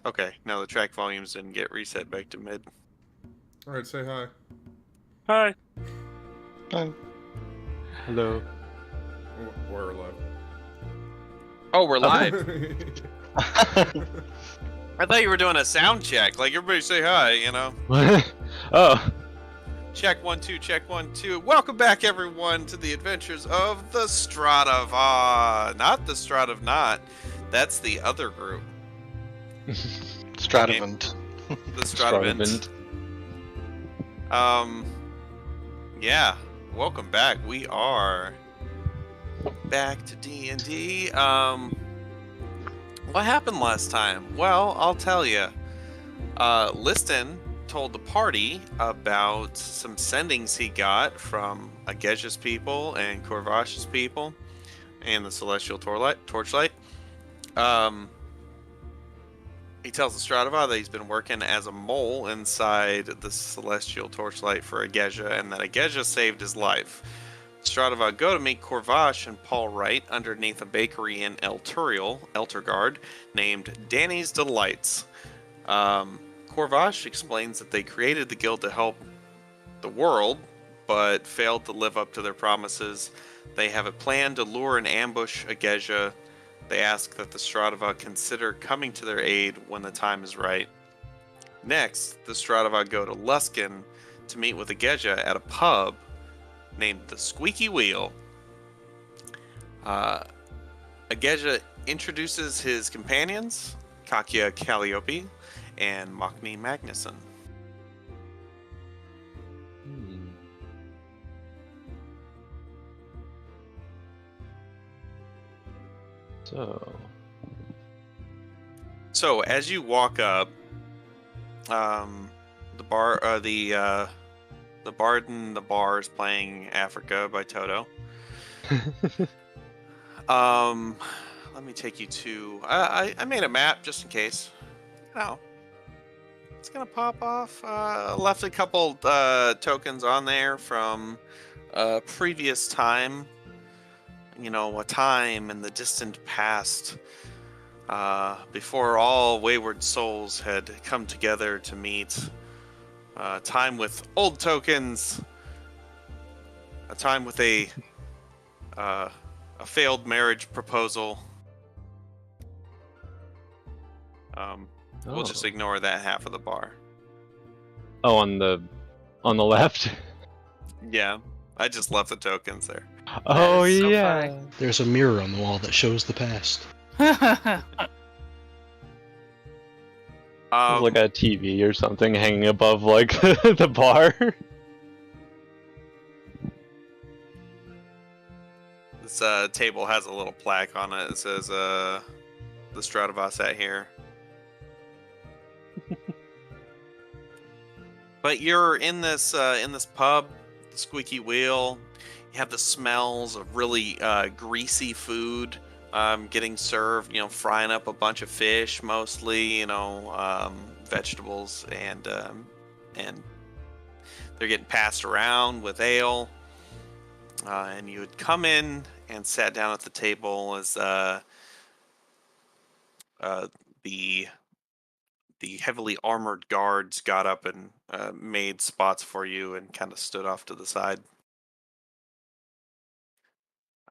Okay, no, the track volumes didn't get reset back to mid. Alright, say hi. Hi. Hi. Hello. We're alive. Oh, we're live. live. I thought you were doing a sound check. Like, everybody say hi, you know? Oh. Check 1 2, check 1 2. Welcome back, everyone, to the adventures of the Stratav. Not the Stratav. That's the other group. Stratavant. The Stratavant. Yeah. Welcome back. We are back to D&D. What happened last time? Well, I'll tell you. Liston told the party about some sendings he got from Ageja's people and Korvash's people and the Celestial Torchlight. He tells the Stradivarius that he's been working as a mole inside the Celestial Torchlight for Ageja, and that Ageja saved his life. Stradivarius go to meet Korvash and Paul Wright underneath a bakery in Elturgard, named Danny's Delights. Korvash explains that they created the guild to help the world, but failed to live up to their promises. They have a plan to lure and ambush Ageja. They ask that the Stradiva consider coming to their aid when the time is right. Next, the Stradiva go to Luskin to meet with Ageja at a pub named the Squeaky Wheel. Ageja introduces his companions, Kakya Calliope and Makni Magnuson. So as you walk up, the Bard in the Bar is playing Africa by Toto. Let me take you to. I made a map just in case. No, it's gonna pop off. Left a couple tokens on there from previous time. You know, a time in the distant past, before all wayward souls had come together to meet. Time with old tokens. A time with a failed marriage proposal. We'll just ignore that half of the bar. Oh, on the left. Yeah, I just left the tokens there. Oh so yeah. funny. There's a mirror on the wall that shows the past. Like a TV or something hanging above like the bar. This table has a little plaque on it. It says the Stradivarius sat here. But you're in this pub, the Squeaky Wheel. You have the smells of really greasy food getting served. You know, frying up a bunch of fish, mostly. You know, vegetables, and they're getting passed around with ale. And you had come in and sat down at the table as the heavily armored guards got up and made spots for you and kind of stood off to the side.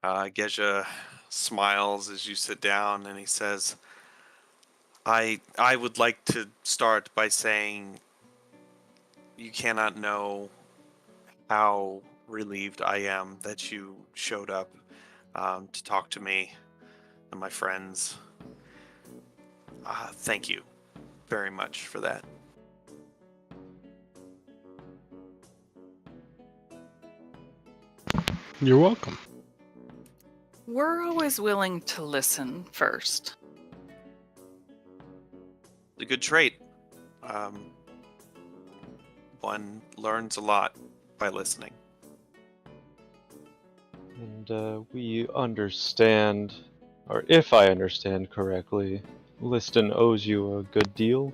Geja smiles as you sit down, and he says, I would like to start by saying you cannot know how relieved I am that you showed up to talk to me and my friends. Thank you very much for that. You're welcome. We're always willing to listen first. It's a good trait. One learns a lot by listening. And we understand, or if I understand correctly, Liston owes you a good deal.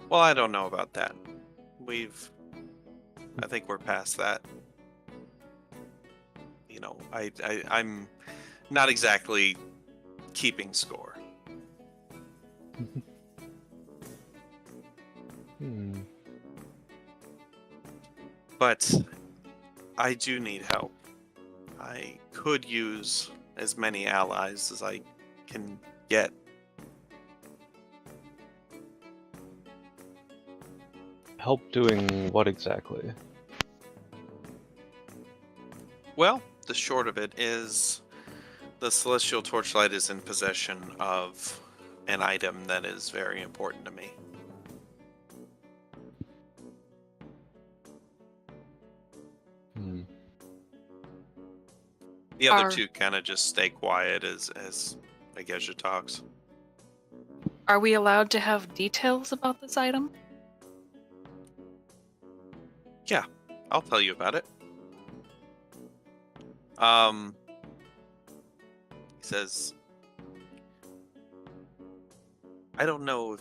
Well, I don't know about that. I think we're past that. You know, I'm not exactly keeping score. Hmm. But I do need help. I could use as many allies as I can get. Help doing what exactly? Well, the short of it is the Celestial Torchlight is in possession of an item that is very important to me. Hmm. The other Are- two kind of just stay quiet as Agesha talks. Are we allowed to have details about this item? Yeah, I'll tell you about it. He says, I don't know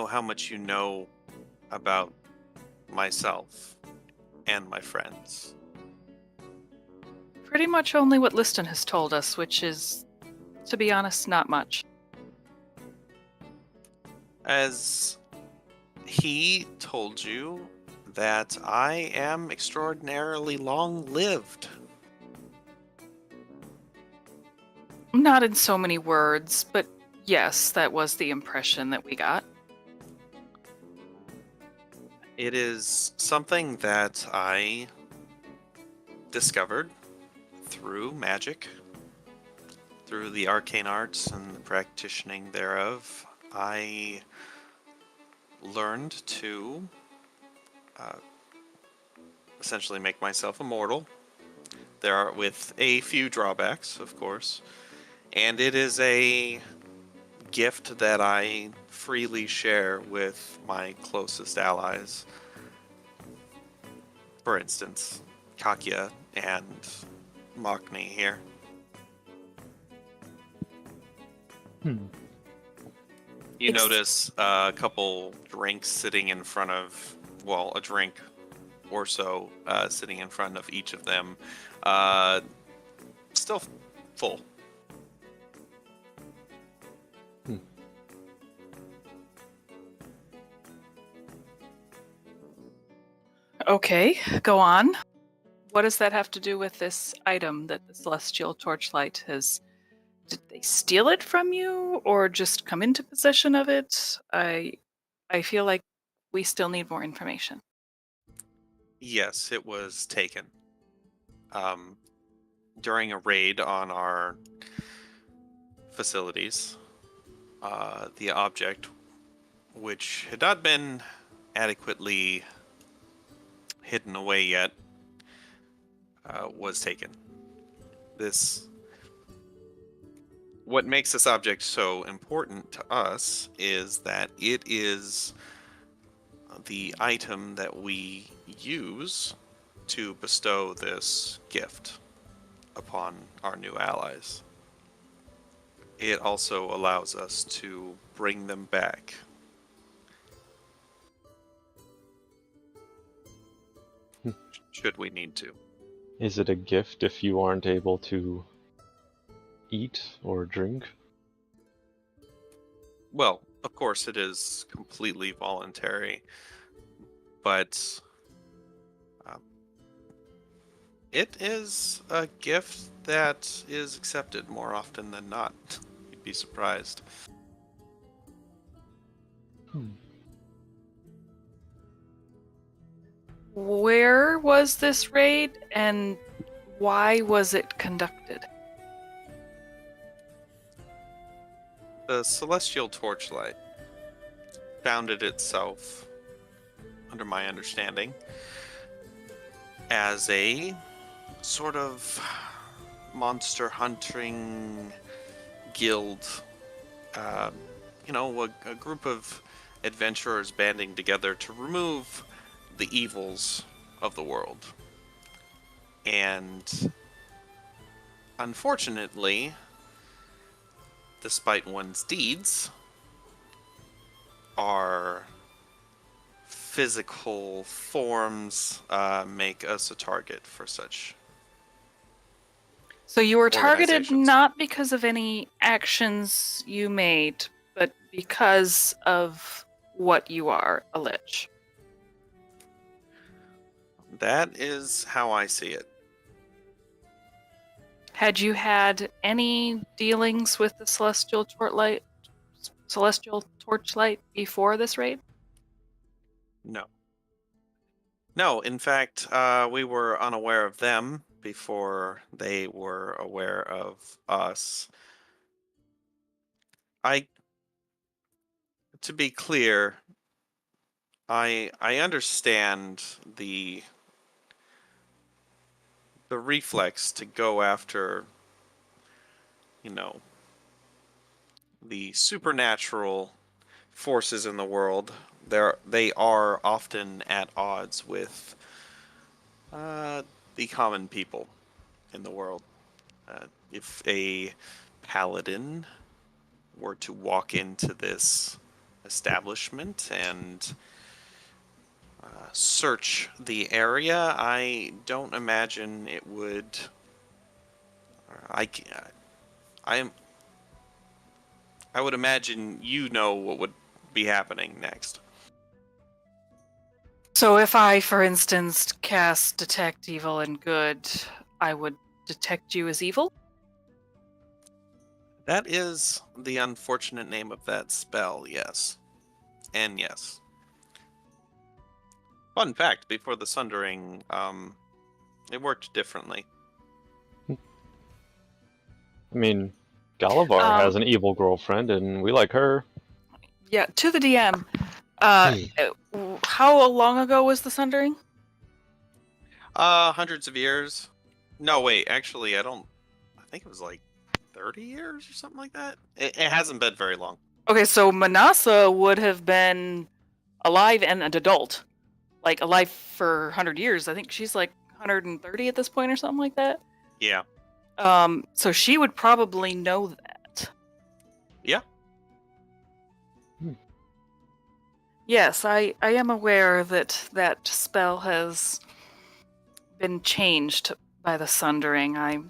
how much you know about myself and my friends. Pretty much only what Liston has told us, which is, to be honest, not much. As he told you that I am extraordinarily long-lived. Not in so many words, but yes, that was the impression that we got. It is something that I discovered through magic, through the arcane arts and the practicing thereof. I learned to essentially make myself immortal. There are with a few drawbacks, of course, and it is a gift that I freely share with my closest allies. For instance, Kakya and Makni here. Hmm. You Ex- notice a couple drinks sitting in front of, well, a drink or so sitting in front of each of them. Still full. Okay, go on. What does that have to do with this item that the Celestial Torchlight has? Did they steal it from you, or just come into possession of it? I feel like we still need more information. Yes, it was taken. Um, during a raid on our facilities, the object, which had not been adequately hidden away yet, was taken. What makes this object so important to us is that it is the item that we use to bestow this gift upon our new allies. It also allows us to bring them back. Should we need to. Is it a gift if you aren't able to eat or drink? Well, of course, it is completely voluntary, but it is a gift that is accepted more often than not. You'd be surprised. Where was this raid, and why was it conducted? The Celestial Torchlight founded itself, under my understanding, as a sort of monster hunting guild. Uh, a group of adventurers banding together to remove the evils of the world. And unfortunately, despite one's deeds, our physical forms make us a target for such. So you were targeted organizations. not because of any actions you made, but because of what you are, a lich. That is how I see it. Had you had any dealings with the celestial torchlight before this raid? No. No, in fact, we were unaware of them before they were aware of us. I, to be clear, I understand the reflex to go after, you know, the supernatural forces in the world. They are often at odds with the common people in the world. If a paladin were to walk into this establishment and search the area, I don't imagine it would. I I am. I would imagine you know what would be happening next. So if I, for instance, cast Detect Evil and Good, I would detect you as evil? That is the unfortunate name of that spell, yes. And yes. Fun fact, before the Sundering, it worked differently. I mean, Galavar has Um, an evil girlfriend, and we like her. Yeah, to the DM. Hey. How long ago was the Sundering? Hundreds of years. No, wait, actually, I think it was like 30 years or something like that. It hasn't been very long. Okay, so Manasa would have been alive and an adult. Like, alive for 100 years. I think she's like 130 at this point or something like that. Yeah. So she would probably know that. Yeah. Yes, I am aware that that spell has been changed by the Sundering. I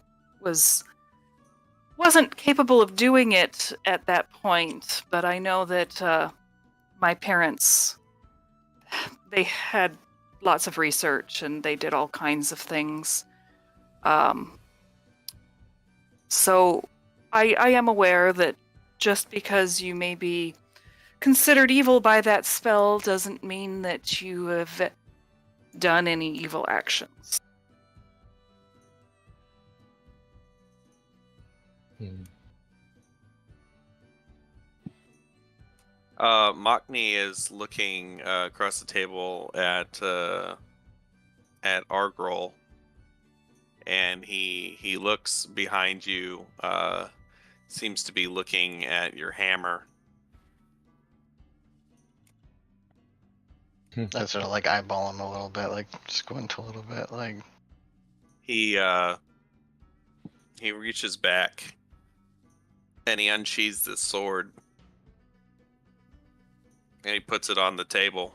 wasn't capable of doing it at that point, but I know that my parents, they had lots of research and they did all kinds of things. So I am aware that just because you may be considered evil by that spell doesn't mean that you have done any evil actions. Hmm. Machni is looking across the table at Argrol, and he looks behind you. Seems to be looking at your hammer. I sort of like eyeball him a little bit, like squint a little bit, like. He reaches back and he unsheathes his sword and he puts it on the table.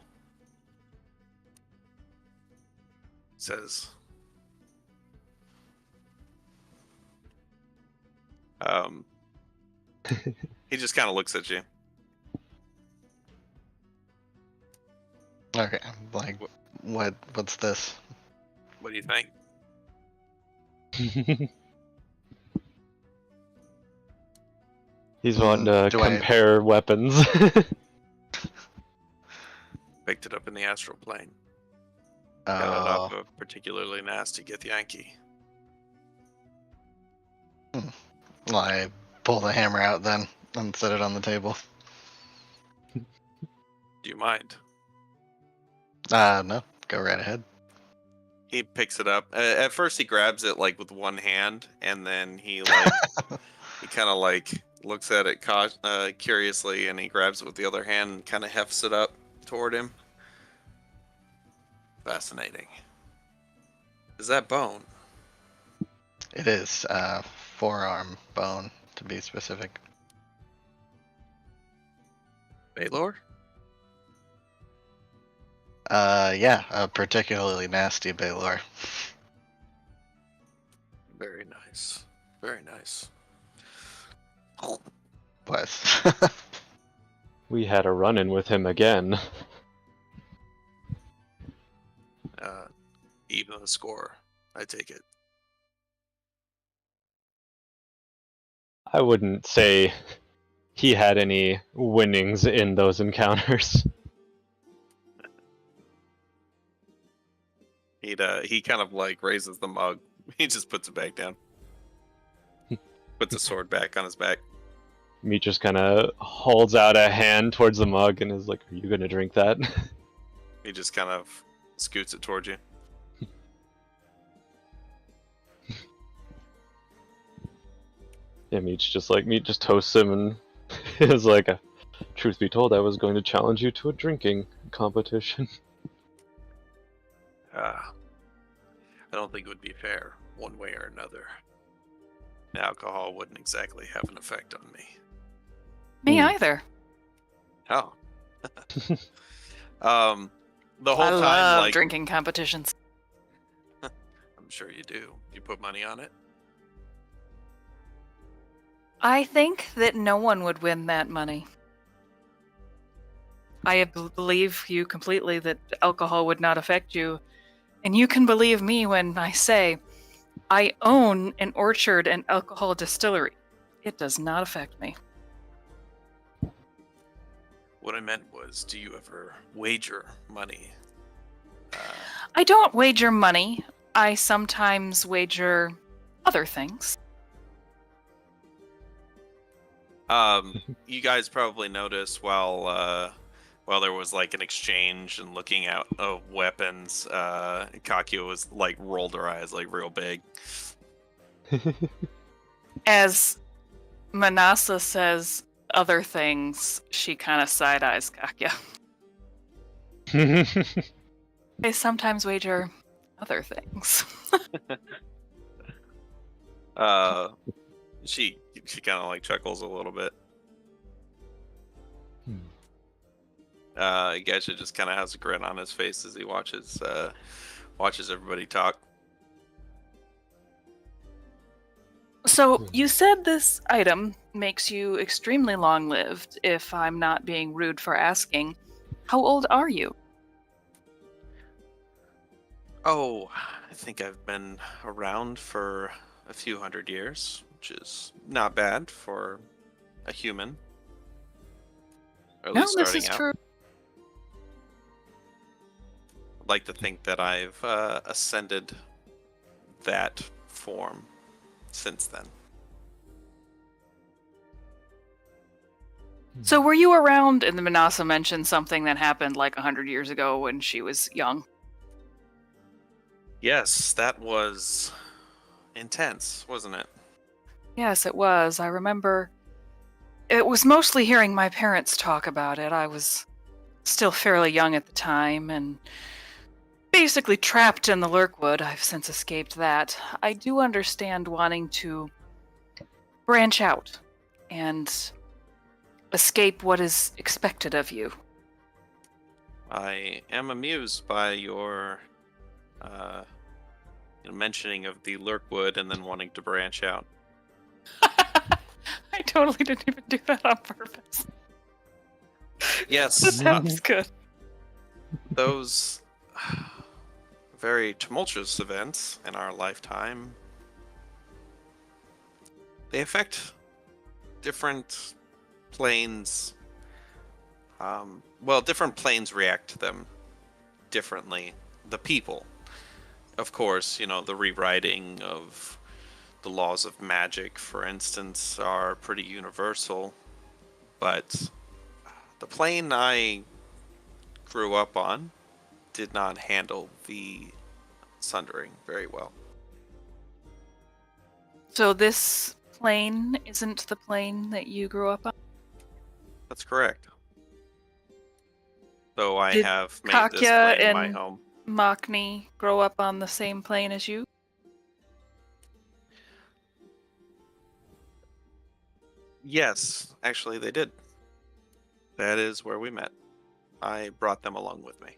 Says, he just kind of looks at you. Okay, like, what's this? What do you think? He's wanting to Do I- compare weapons. Picked it up in the astral plane. Got it off Oh, a particularly nasty Githyanki. well, I pull the hammer out then and set it on the table. Do you mind? No, go right ahead. He picks it up. At first, he grabs it like with one hand, and then he like he kind of like looks at it curiously, and he grabs it with the other hand and kind of hefts it up toward him. Fascinating. Is that bone? It is forearm bone, to be specific. Baylor? Yeah, a particularly nasty Baylor. Very nice. Very nice. Bless. We had a run-in with him again. Even the score, I take it. I wouldn't say he had any winnings in those encounters. He kind of like raises the mug. He just puts it back down. Puts the sword back on his back. Meat just kind of holds out a hand towards the mug and is like, "Are you gonna drink that?" He just kind of scoots it towards you. Yeah, Meat just toasts him and is like, "Truth be told, I was going to challenge you to a drinking competition." I don't think it would be fair, one way or another. Alcohol wouldn't exactly have an effect on me. Me Hmm. either. Oh. The whole I time, love like, drinking competitions. I'm sure you do. You put money on it? I think that no one would win that money. I believe you completely that alcohol would not affect you. And you can believe me when I say I own an orchard and alcohol distillery. It does not affect me. What I meant was, do you ever wager money? I don't wager money. I sometimes wager other things. You guys probably noticed while there was like an exchange and looking out of weapons, Kakia was like rolled her eyes like real big. As Manasa says other things, she kind of side eyes Kakya. I sometimes wager other things. She kind of like chuckles a little bit. Gesha just kind of has a grin on his face as he watches everybody talk. So you said this item makes you extremely long-lived, if I'm not being rude for asking. How old are you? Oh, I think I've been around for a few hundred years, which is not bad for a human. Or at No, least this starting is out. true. I'd like to think that I've ascended that form since then. So were you around, and the Manasa mentioned something that happened like 100 years ago when she was young? Yes, that was intense, wasn't it? Yes, it was. I remember it was mostly hearing my parents talk about it. I was still fairly young at the time and basically trapped in the Lurkwood. I've since escaped that. I do understand wanting to branch out and escape what is expected of you. I am amused by your mentioning of the Lurkwood and then wanting to branch out. I totally didn't even do that on purpose. Yes, But that was good. those very tumultuous events in our lifetime, they affect different planes. Different planes react to them differently. The people, of course, the rewriting of the laws of magic, for instance, are pretty universal. But the plane I grew up on did not handle the sundering very well. So this plane isn't the plane that you grew up on? That's correct. Though I Did have made this Katya plane my and home. Makni grow up on the same plane as you? Yes, actually they did. That is where we met. I brought them along with me.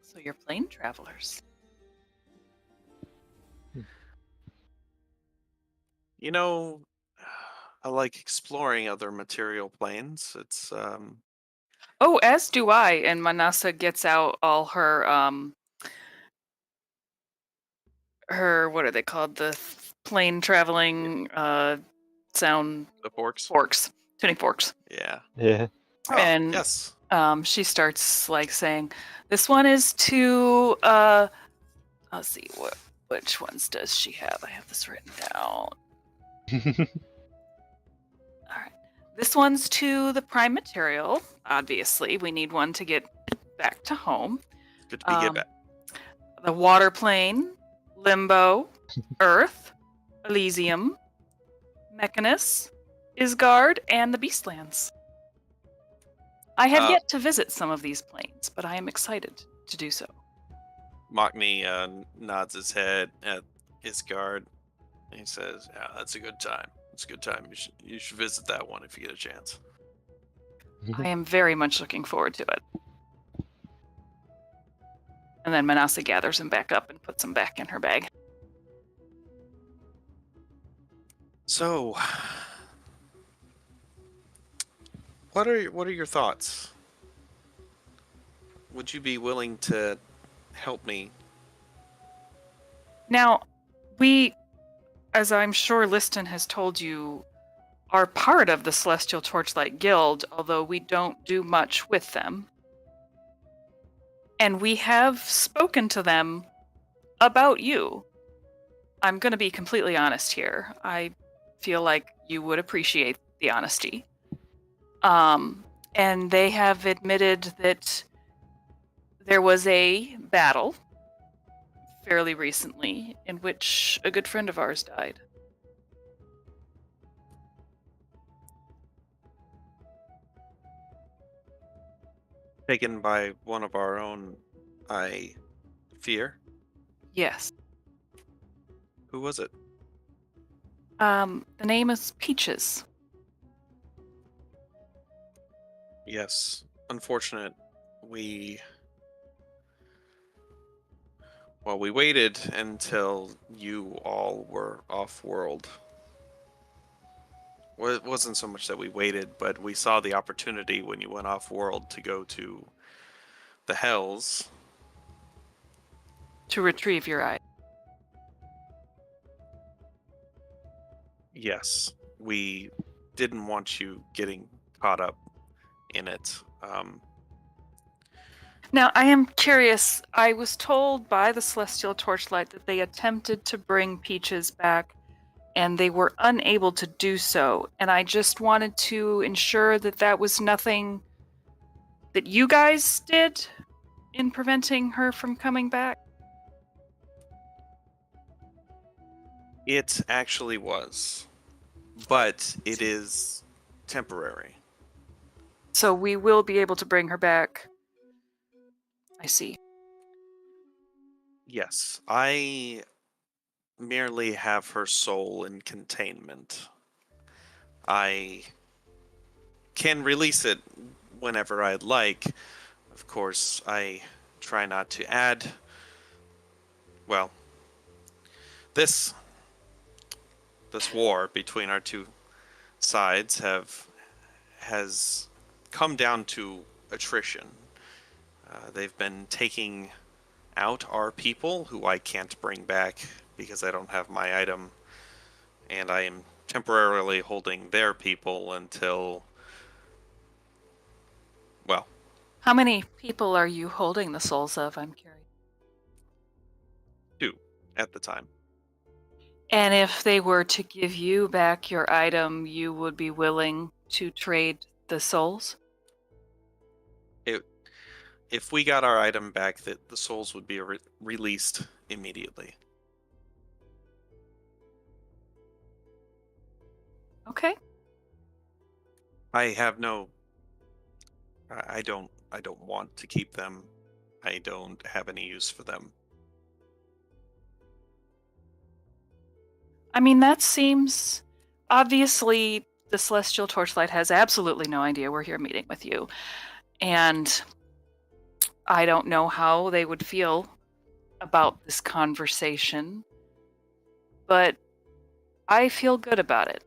So you're plane travelers. You know, I like exploring other material planes. It's Oh, as do I. And Manasa gets out all her what are they called? The plane traveling sound the forks. forks, tuning forks. Yeah. Yeah. Oh, And yes. she starts like saying, "This one is to let's see which ones does she have? I have this written down. All right. This one's to the prime material. Obviously, we need one to get back to home. Good to be get back. The water plane, Limbo, Earth, Elysium, Mechanus, Isgard, and the Beastlands. I have yet to visit some of these planes, but I am excited to do so. Mockney nods his head at Isgard. And he says, "Yeah, that's a good time. It's a good time. You should visit that one if you get a chance." I am very much looking forward to it. And then Manasa gathers him back up and puts him back in her bag. So, what are your thoughts? Would you be willing to help me? Now, we, as I'm sure Liston has told you, are part of the Celestial Torchlight Guild, although we don't do much with them. And we have spoken to them about you. I'm going to be completely honest here. I feel like you would appreciate the honesty. And they have admitted that there was a battle fairly recently in which a good friend of ours died. Taken by one of our own, I fear. Yes. Who was it? The name is Peaches. Yes. Unfortunate. We waited until you all were off-world. Well, it wasn't so much that we waited, but we saw the opportunity when you went off-world to go to the Hells. To retrieve your eye. Yes, we didn't want you getting caught up in it. Now, I am curious. I was told by the Celestial Torchlight that they attempted to bring Peaches back and they were unable to do so. And I just wanted to ensure that that was nothing that you guys did in preventing her from coming back. It actually was, but it is temporary. So we will be able to bring her back. I see. Yes, I merely have her soul in containment. I can release it whenever I'd like. Of course, I try not to add. Well, this war between our two sides has come down to attrition. They've been taking out our people who I can't bring back because I don't have my item, and I am temporarily holding their people until, well, How many people are you holding the souls of? I'm curious. 2 at the time. And if they were to give you back your item, you would be willing to trade the souls? If we got our item back, that the souls would be released immediately. Okay. I have no. I don't want to keep them. I don't have any use for them. I mean, that seems... Obviously, the Celestial Torchlight has absolutely no idea we're here meeting with you. And I don't know how they would feel about this conversation. But I feel good about it.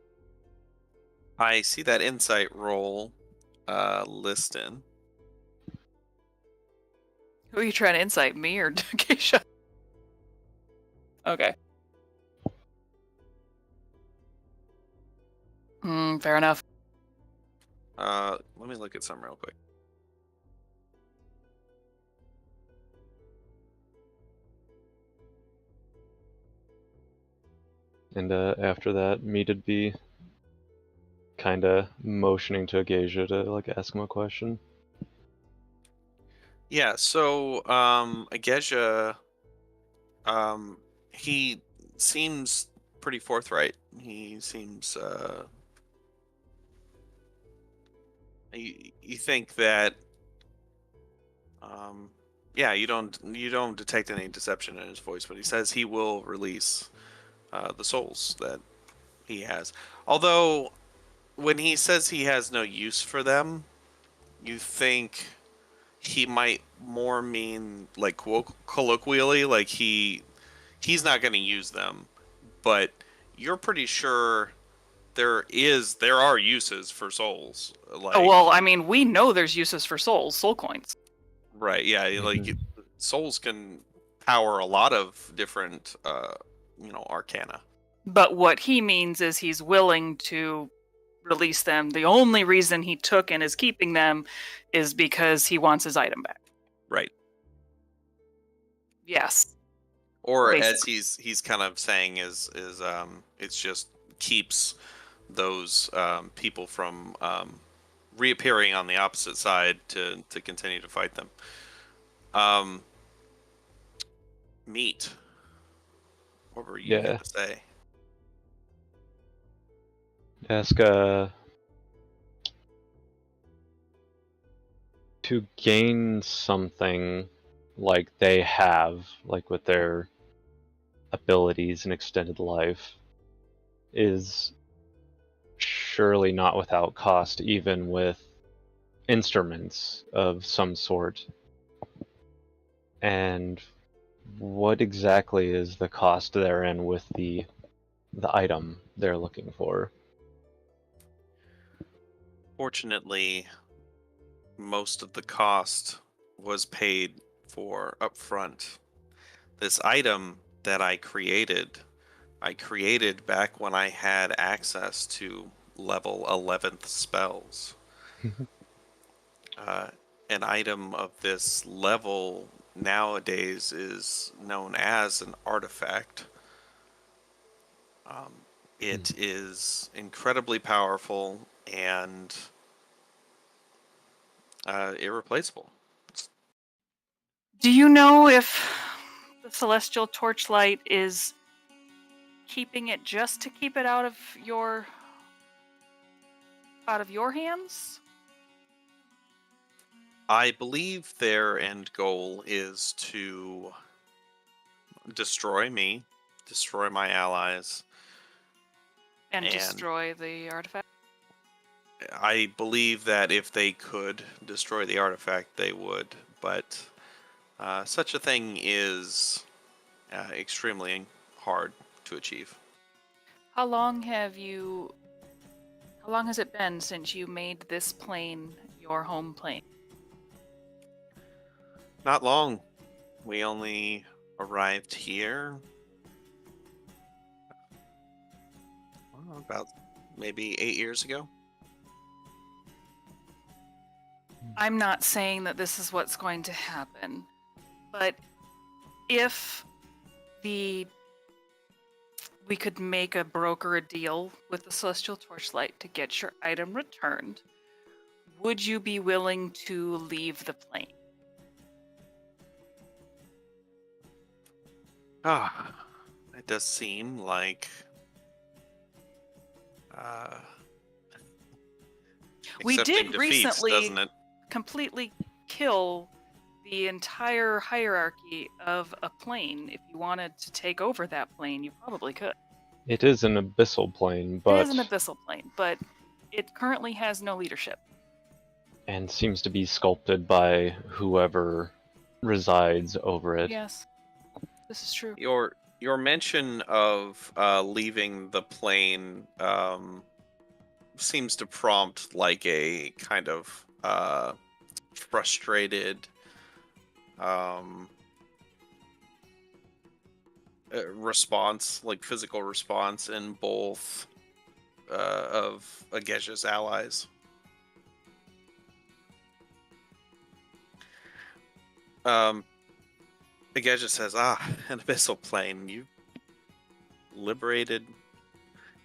I see that insight roll listed. Who are you trying to insight, me or Keisha? Okay. Fair enough. Let me look at something real quick. And after that, me'd be kind of motioning to Acacia to like ask him a question. Yeah, so Ageja, he seems pretty forthright. He seems you think that yeah, you don't detect any deception in his voice, but he says he will release the souls that he has. Although when he says he has no use for them, you think he might more mean like colloquially, like he's not going to use them, but you're pretty sure there are uses for souls. Like, Oh, well, I mean, we know there's uses for souls, soul coins. right, yeah, like souls can power a lot of different arcana. But what he means is he's willing to release them. The only reason he took and is keeping them is because he wants his item back. Right. Yes. Or Basically. as he's kind of saying is it's just keeps those people from reappearing on the opposite side to continue to fight them. Meat. What were you gonna say? Ask to gain something like they have, like with their abilities and extended life, is surely not without cost, even with instruments of some sort. And what exactly is the cost therein with the item they're looking for? Fortunately, most of the cost was paid for upfront. This item that I created back when I had access to level 11th spells. An item of this level nowadays is known as an artifact. It is incredibly powerful and irreplaceable. Do you know if the celestial torchlight is keeping it just to keep it out of your hands? I believe their end goal is to destroy me, destroy my allies, And and destroy the artifact? I believe that if they could destroy the artifact, they would. But such a thing is extremely hard to achieve. How long has it been since you made this plane your home plane? Not long. We only arrived here about maybe 8 years ago. I'm not saying that this is what's going to happen, but if we could broker a deal with the Celestial Torchlight to get your item returned, would you be willing to leave the plane? It does seem like We accepting did defeats, recently doesn't it? completely kill the entire hierarchy of a plane. If you wanted to take over that plane, you probably could. It is an abyssal plane, but It is an abyssal plane, but it currently has no leadership. And seems to be sculpted by whoever resides over it. Yes, this is true. Your mention of leaving the plane seems to prompt like a kind of frustrated um, response, like physical response in both of Agesha's allies. Agesha says, an abyssal plane. You liberated...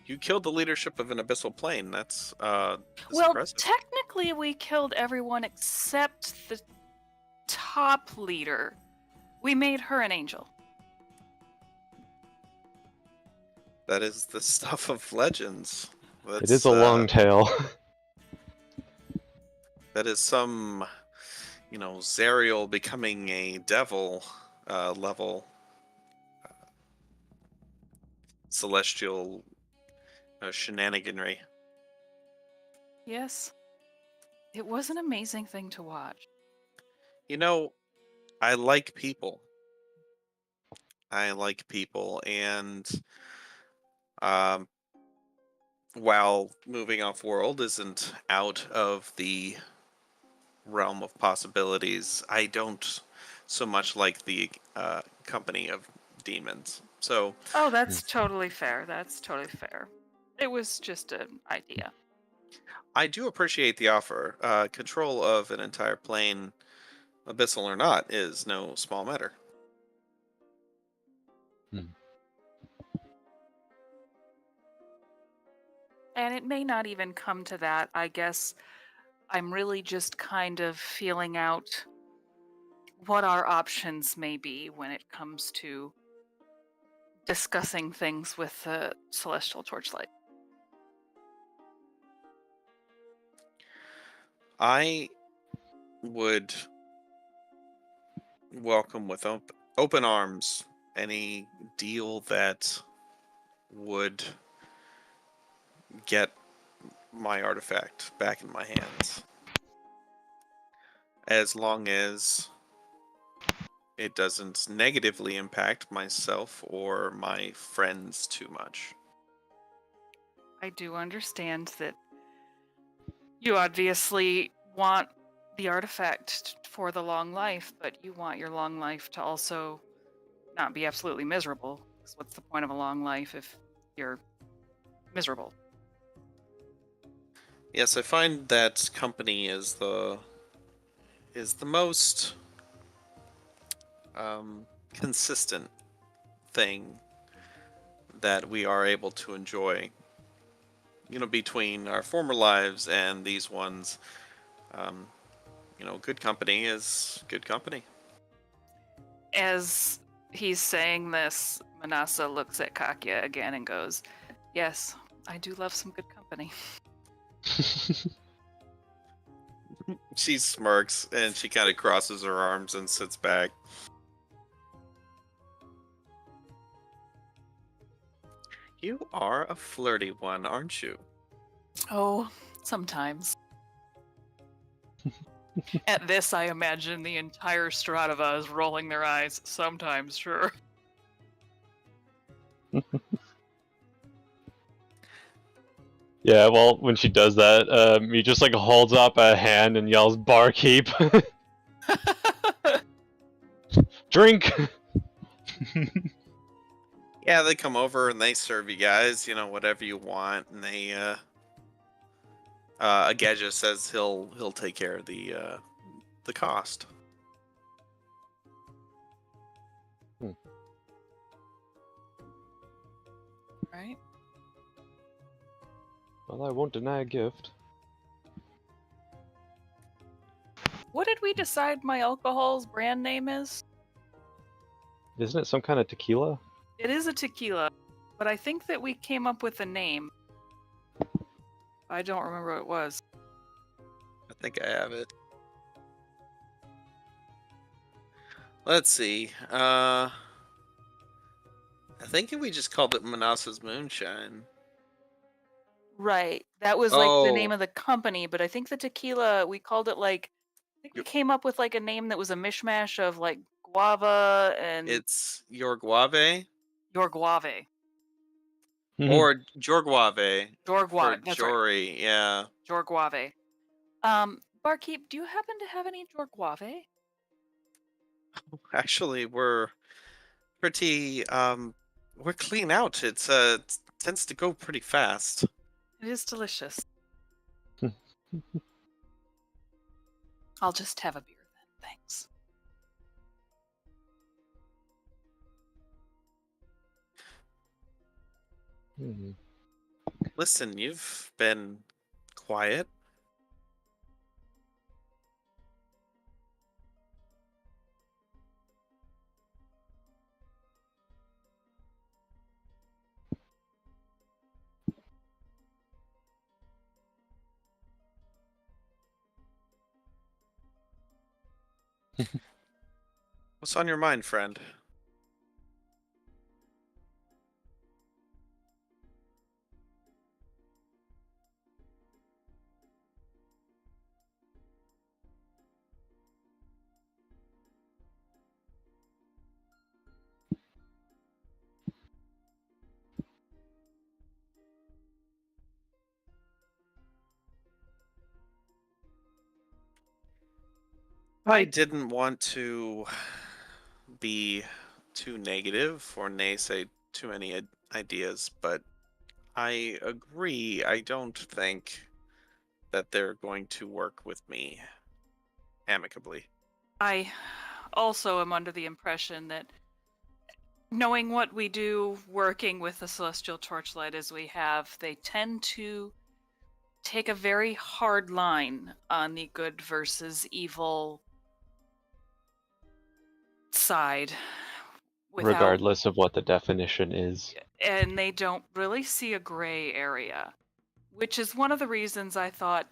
You killed the leadership of an abyssal plane. That's Well, impressive. technically, we killed everyone except the top leader. We made her an angel. That is the stuff of legends. It is a long tale. That is some, Zariel becoming a devil level celestial shenaniganry. Yes. It was an amazing thing to watch. I like people. And um, while moving off world isn't out of the realm of possibilities, I don't so much like the company of demons. So Oh, that's totally fair. That's totally fair. It was just an idea. I do appreciate the offer. Control of an entire plane, abyssal or not, is no small matter. And it may not even come to that. I guess I'm really just kind of feeling out what our options may be when it comes to discussing things with the Celestial Torchlight. I would welcome with open arms any deal that would get my artifact back in my hands. As long as it doesn't negatively impact myself or my friends too much. I do understand that you obviously want the artifact for the long life, but you want your long life to also not be absolutely miserable. Because what's the point of a long life if you're miserable? Yes, I find that company is the most consistent thing that we are able to enjoy. Between our former lives and these ones, good company is good company. As he's saying this, Manasa looks at Kakya again and goes, "Yes, I do love some good company." She smirks and she kind of crosses her arms and sits back. You are a flirty one, aren't you? Oh, sometimes. At this, I imagine the entire Stradava is rolling their eyes. Sometimes, sure. Yeah, well, when she does that, he just like holds up a hand and yells, "Barkeep, drink!" Yeah, they come over and they serve you guys, whatever you want, and they Ageja says he'll take care of the cost. Right? Well, I won't deny a gift. What did we decide my alcohol's brand name is? Isn't it some kind of tequila? It is a tequila, but I think that we came up with a name. I don't remember what it was. I think I have it. Let's see. I think we just called it Manasa's Moonshine. Right. That was like the name of the company, but I think the tequila, we called it like, I think we came up with like a name that was a mishmash of like guava and... It's Your Guave? Yorguave. Or Jorguave for Jorguave. That's right. Jory, yeah. Jorguave. Barkeep, do you happen to have any Jorguave? Actually, we're pretty, we're clean out. It tends to go pretty fast. It is delicious. I'll just have a beer then. Thanks. Hmm. Listen, you've been quiet. What's on your mind, friend? I didn't want to be too negative or naysay too many ideas, but I agree. I don't think that they're going to work with me amicably. I also am under the impression that knowing what we do working with the Celestial Torchlight as we have, they tend to take a very hard line on the good versus evil side without, Regardless of what the definition is. and they don't really see a gray area, which is one of the reasons I thought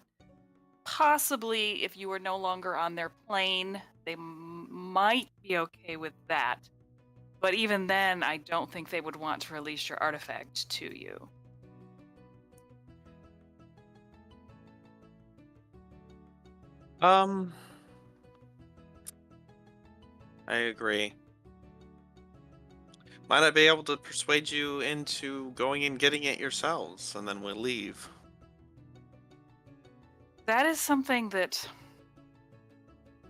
possibly if you were no longer on their plane, they might be okay with that. But even then, I don't think they would want to release your artifact to you. I agree. Might I be able to persuade you into going and getting it yourselves, and then we'll leave? That is something that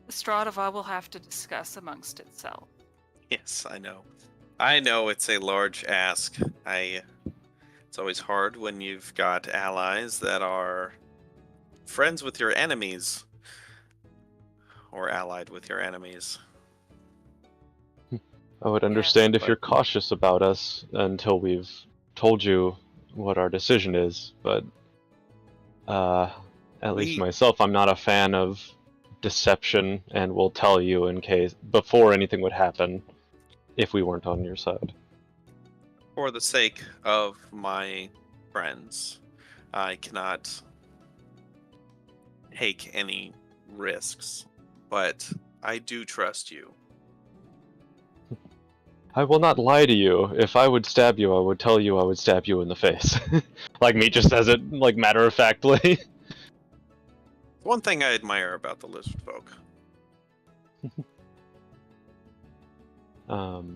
the Stradiva will have to discuss amongst itself. Yes, I know. I know it's a large ask. It's always hard when you've got allies that are friends with your enemies, or allied with your enemies. I would Yes, understand if but- you're cautious about us until we've told you what our decision is, but at least We- myself, I'm not a fan of deception and will tell you in case before anything would happen if we weren't on your side. For the sake of my friends, I cannot take any risks, but I do trust you. I will not lie to you. If I would stab you, I would tell you I would stab you in the face. Like me just says it, like matter of factly. One thing I admire about the lizard folk. Hmm.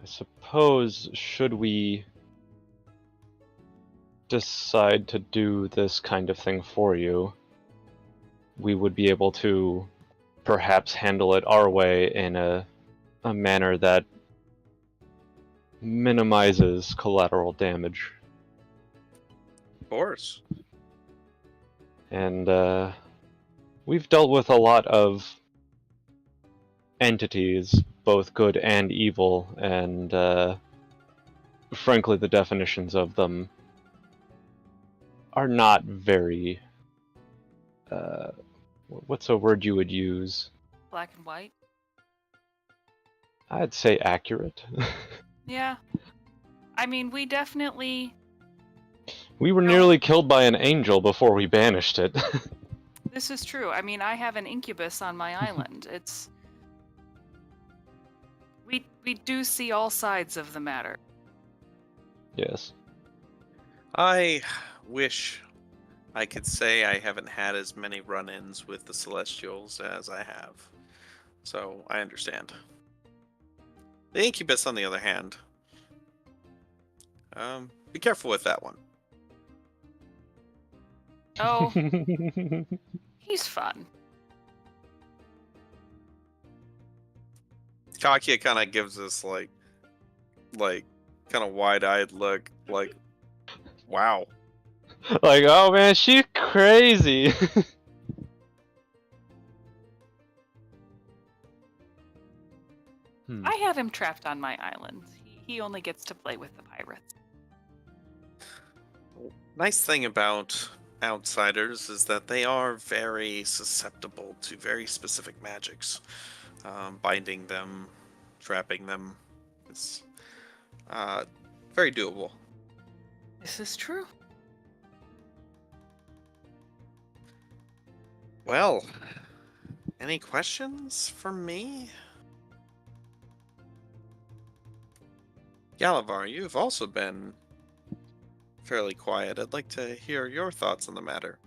I suppose, should we decide to do this kind of thing for you, we would be able to perhaps handle it our way in a manner that minimizes collateral damage. Of course. And we've dealt with a lot of entities, both good and evil, and frankly, the definitions of them are not very. What's a word you would use? Black and white. I'd say accurate. Yeah. I mean, we definitely. We were No. nearly killed by an angel before we banished it. This is true. I mean, I have an incubus on my island. It's. We do see all sides of the matter. Yes. I wish I could say I haven't had as many run-ins with the Celestials as I have. So I understand. The incubus, on the other hand, be careful with that one. Oh, he's fun. Kakia kind of gives this like kind of wide-eyed look, like, wow. Like, oh man, she's crazy. I had him trapped on my island. He only gets to play with the pirates. Nice thing about outsiders is that they are very susceptible to very specific magics. Binding them, trapping them is very doable. This is true. Well, any questions for me? Galavar, you've also been fairly quiet. I'd like to hear your thoughts on the matter.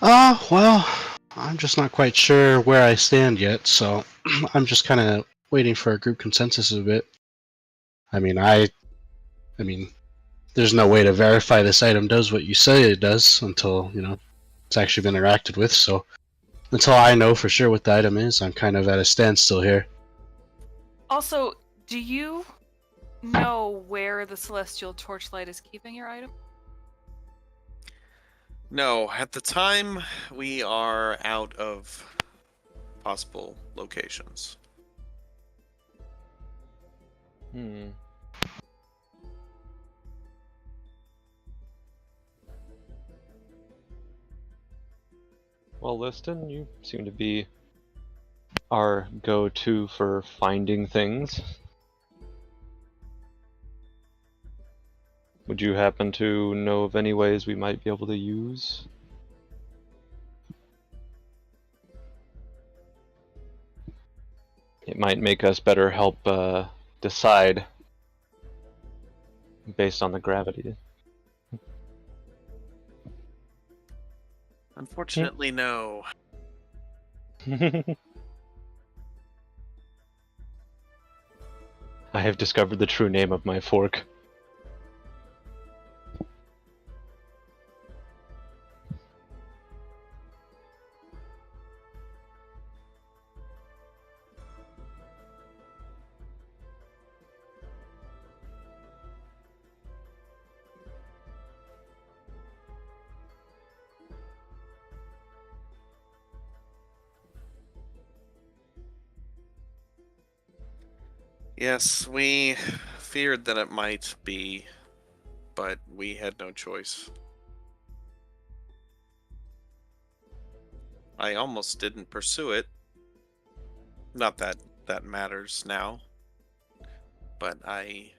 Well, I'm just not quite sure where I stand yet, so I'm just kind of waiting for a group consensus a bit. I mean, there's no way to verify this item does what you say it does until, it's actually been interacted with, so until I know for sure what the item is, I'm kind of at a standstill here. Also, do you know where the Celestial Torchlight is keeping your item? No, at the time, we are out of possible locations. Well, Liston, you seem to be our go-to for finding things. Would you happen to know of any ways we might be able to use? It might make us better help decide based on the gravity. Unfortunately, no. I have discovered the true name of my fork. Yes, we feared that it might be, but we had no choice. I almost didn't pursue it. Not that that matters now, but I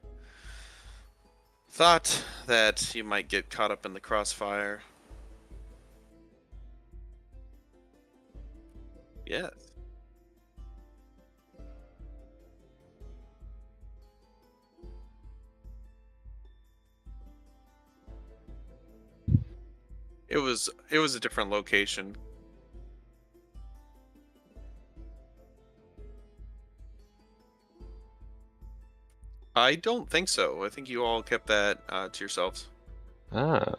thought that you might get caught up in the crossfire. Yes. It was a different location. I don't think so. I think you all kept that to yourselves. Ah.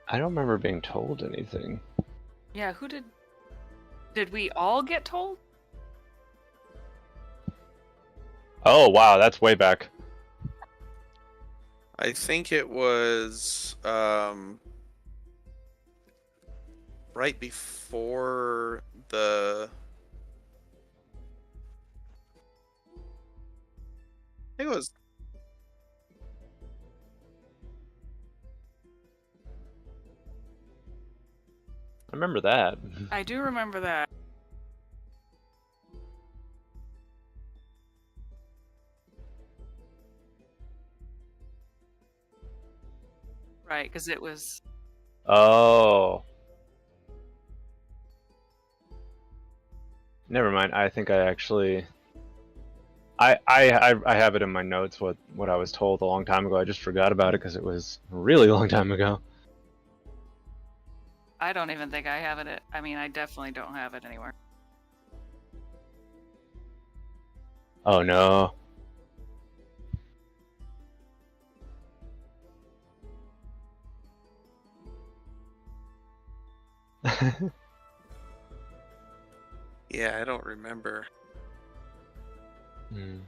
I don't remember being told anything. Yeah, who did... Did we all get told? Oh, wow, that's way back. I think it was right before the... I think it was... I remember that. I do remember that. Right, because it was... Oh. Never mind. I think I actually I have it in my notes what I was told a long time ago. I just forgot about it because it was a really long time ago. I don't even think I have it. I mean, I definitely don't have it anywhere. Oh no. Yeah, I don't remember. Hmm.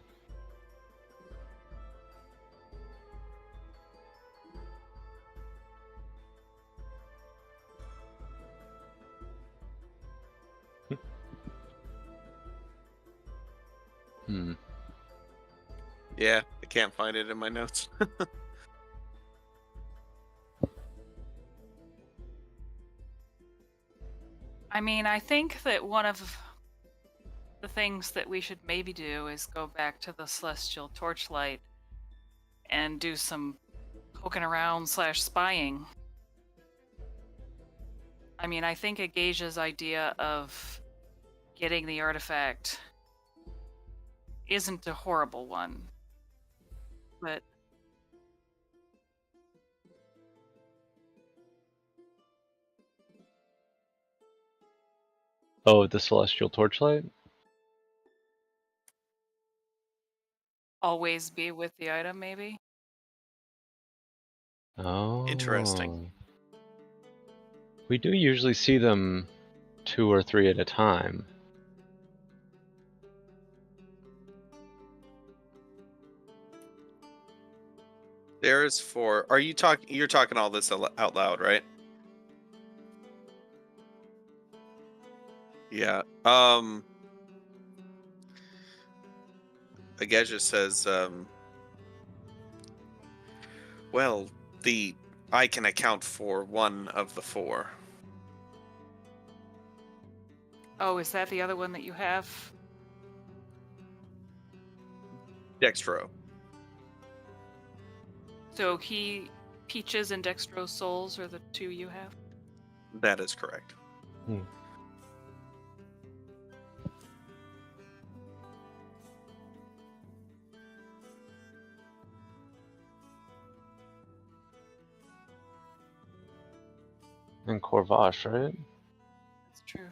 Hmm. Yeah, I can't find it in my notes. I mean, I think that one of the things that we should maybe do is go back to the Celestial Torchlight and do some poking around / spying. I mean, I think Agasia's idea of getting the artifact isn't a horrible one. But Oh, the Celestial Torchlight? always be with the item, maybe? Oh. Interesting. We do usually see them 2 or 3 at a time. There is 4. Are you talking? You're talking all this out loud, right? Yeah. Ageja says, well, I can account for one of the 4. Oh, is that the other one that you have? Dextro. So Peaches and Dextro's souls are the 2 you have? That is correct. Hmm. And Corvash, right? That's true.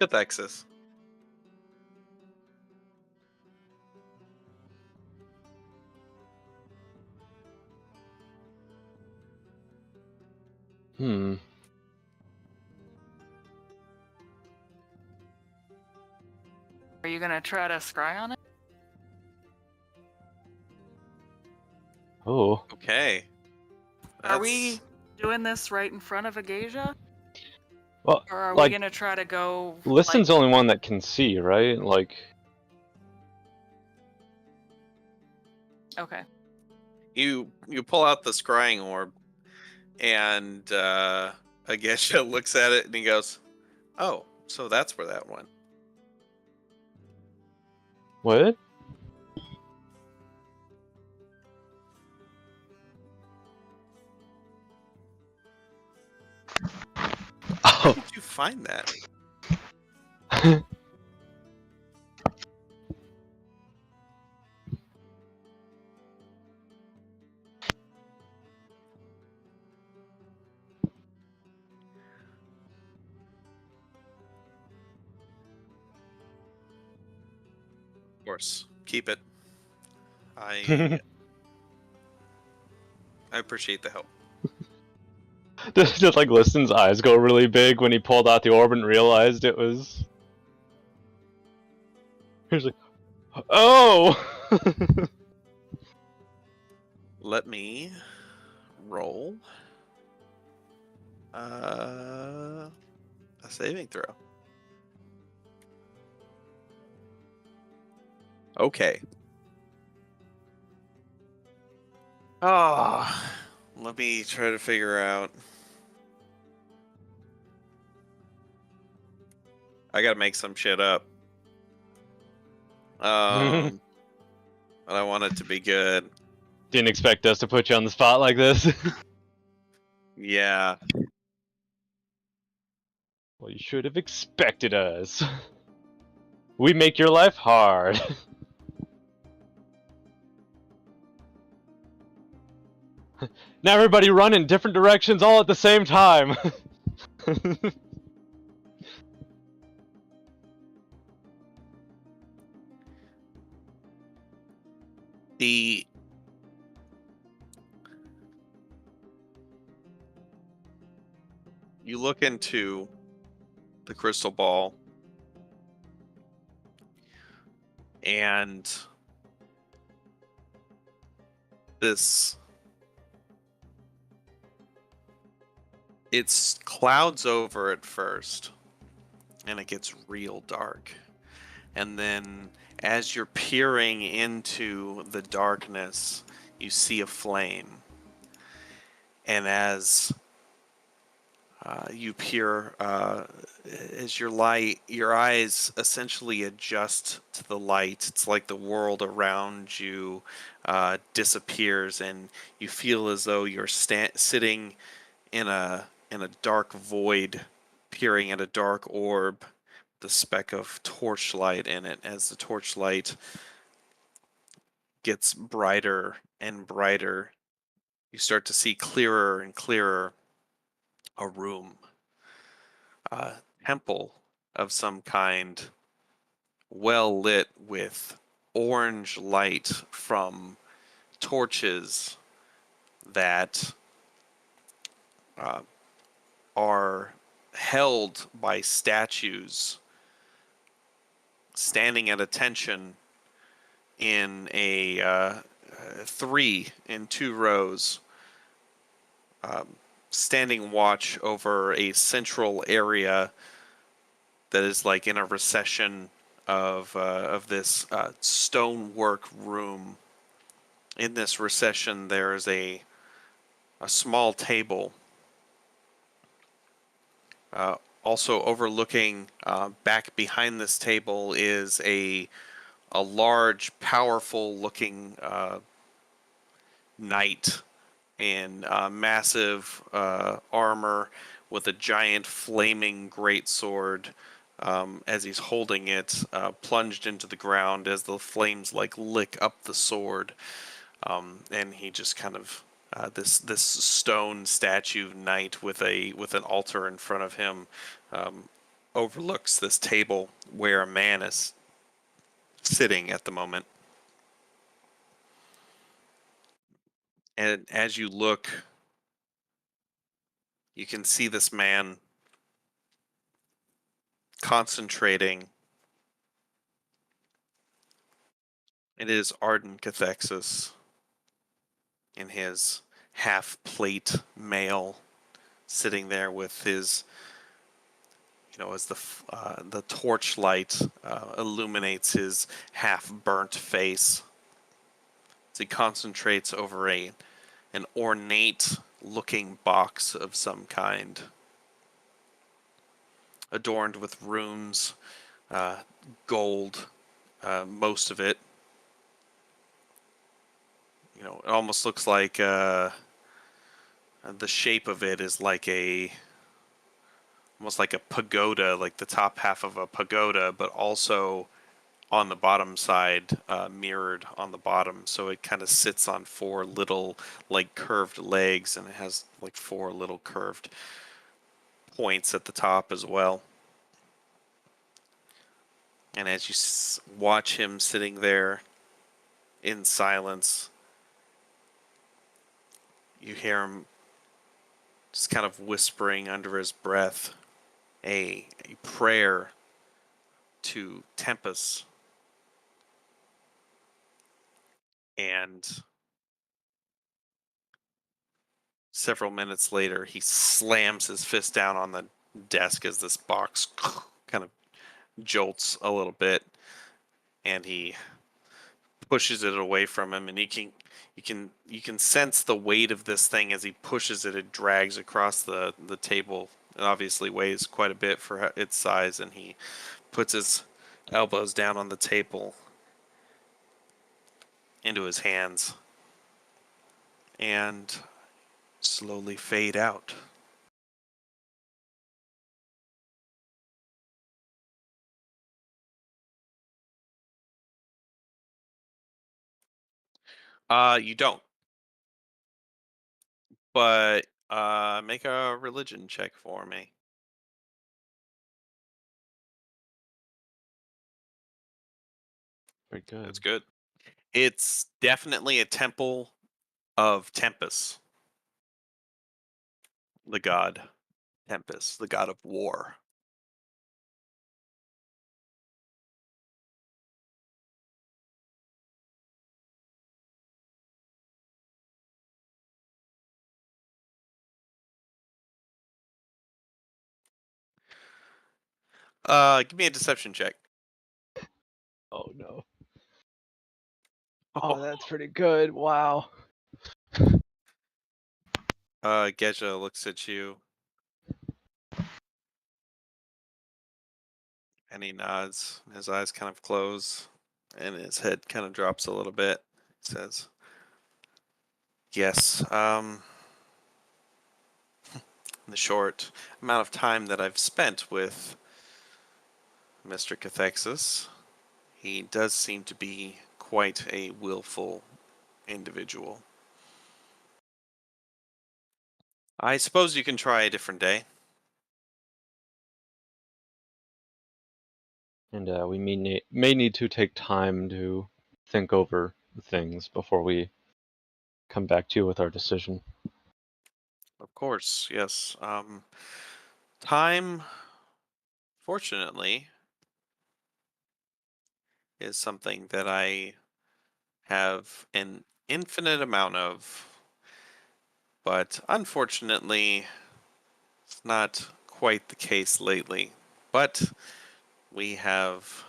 Cathexis. Hmm. Are you gonna try to scry on it? Oh. Okay. Are we doing this right in front of Agasia? Well, Or are we like, gonna try to go Listen's like, only one that can see, right? Like, okay. You pull out the scrying orb, and Agesha looks at it and he goes, "Oh, so that's where that went." what? Where Oh, did you find that? Of course, keep it. I appreciate the help. Just like Listen's eyes go really big when he pulled out the orb and realized it was. He was like, oh! Let me roll a saving throw. Okay. Oh, let me try to figure out. I gotta make some shit up. But I want it to be good. Didn't expect us to put you on the spot like this. Yeah. Well, you should have expected us. We make your life hard. Now everybody run in different directions all at the same time. The you look into the crystal ball, and this it's clouds over at first, and it gets real dark. And then as you're peering into the darkness, you see a flame. And as you peer, as your eyes essentially adjust to the light. It's like the world around you disappears, and you feel as though you're sitting in a dark void, peering at a dark orb, the speck of torchlight in it. As the torchlight gets brighter and brighter, you start to see clearer and clearer a room, a temple of some kind, well lit with orange light from torches that uh, are held by statues standing at attention in a three in two rows, um, standing watch over a central area that is like in a recession of this stonework room. In this recession, there is a small table. Also overlooking, back behind this table is a large, powerful-looking knight in massive armor with a giant flaming greatsword. As he's holding it, plunged into the ground as the flames like lick up the sword, and he just kind of this stone statue knight with an altar in front of him overlooks this table where a man is sitting at the moment. And as you look, you can see this man concentrating. It is Arden Cathexis in his half-plate mail, sitting there with his, as the torchlight illuminates his half-burnt face, as he concentrates over an ornate-looking box of some kind, adorned with runes, gold, most of it. It almost looks like the shape of it is almost like a pagoda, like the top half of a pagoda, but also on the bottom side, mirrored on the bottom. So it kind of sits on four little, like, curved legs, and it has like four little curved points at the top as well. And as you watch him sitting there in silence, you hear him just kind of whispering under his breath a prayer to Tempest. And several minutes later, he slams his fist down on the desk as this box kind of jolts a little bit, and he pushes it away from him, and you can sense the weight of this thing as he pushes it. It drags across the table. It obviously weighs quite a bit for its size, and he puts his elbows down on the table into his hands and slowly fade out. You don't. But make a religion check for me. Very That's good. good. It's definitely a temple of Tempest, the god Tempest, the god of war. Give me a deception check. Oh no. Oh, that's pretty good. Wow. Gesha looks at you and he nods. His eyes kind of close and his head kind of drops a little bit. He says, "Yes, the short amount of time that I've spent with Mr. Cathexis, he does seem to be quite a willful individual. I suppose you can try a different day." And we may need to take time to think over things before we come back to you with our decision. Of course, yes. Time, fortunately, is something that I have an infinite amount of, but unfortunately, it's not quite the case lately. But we have,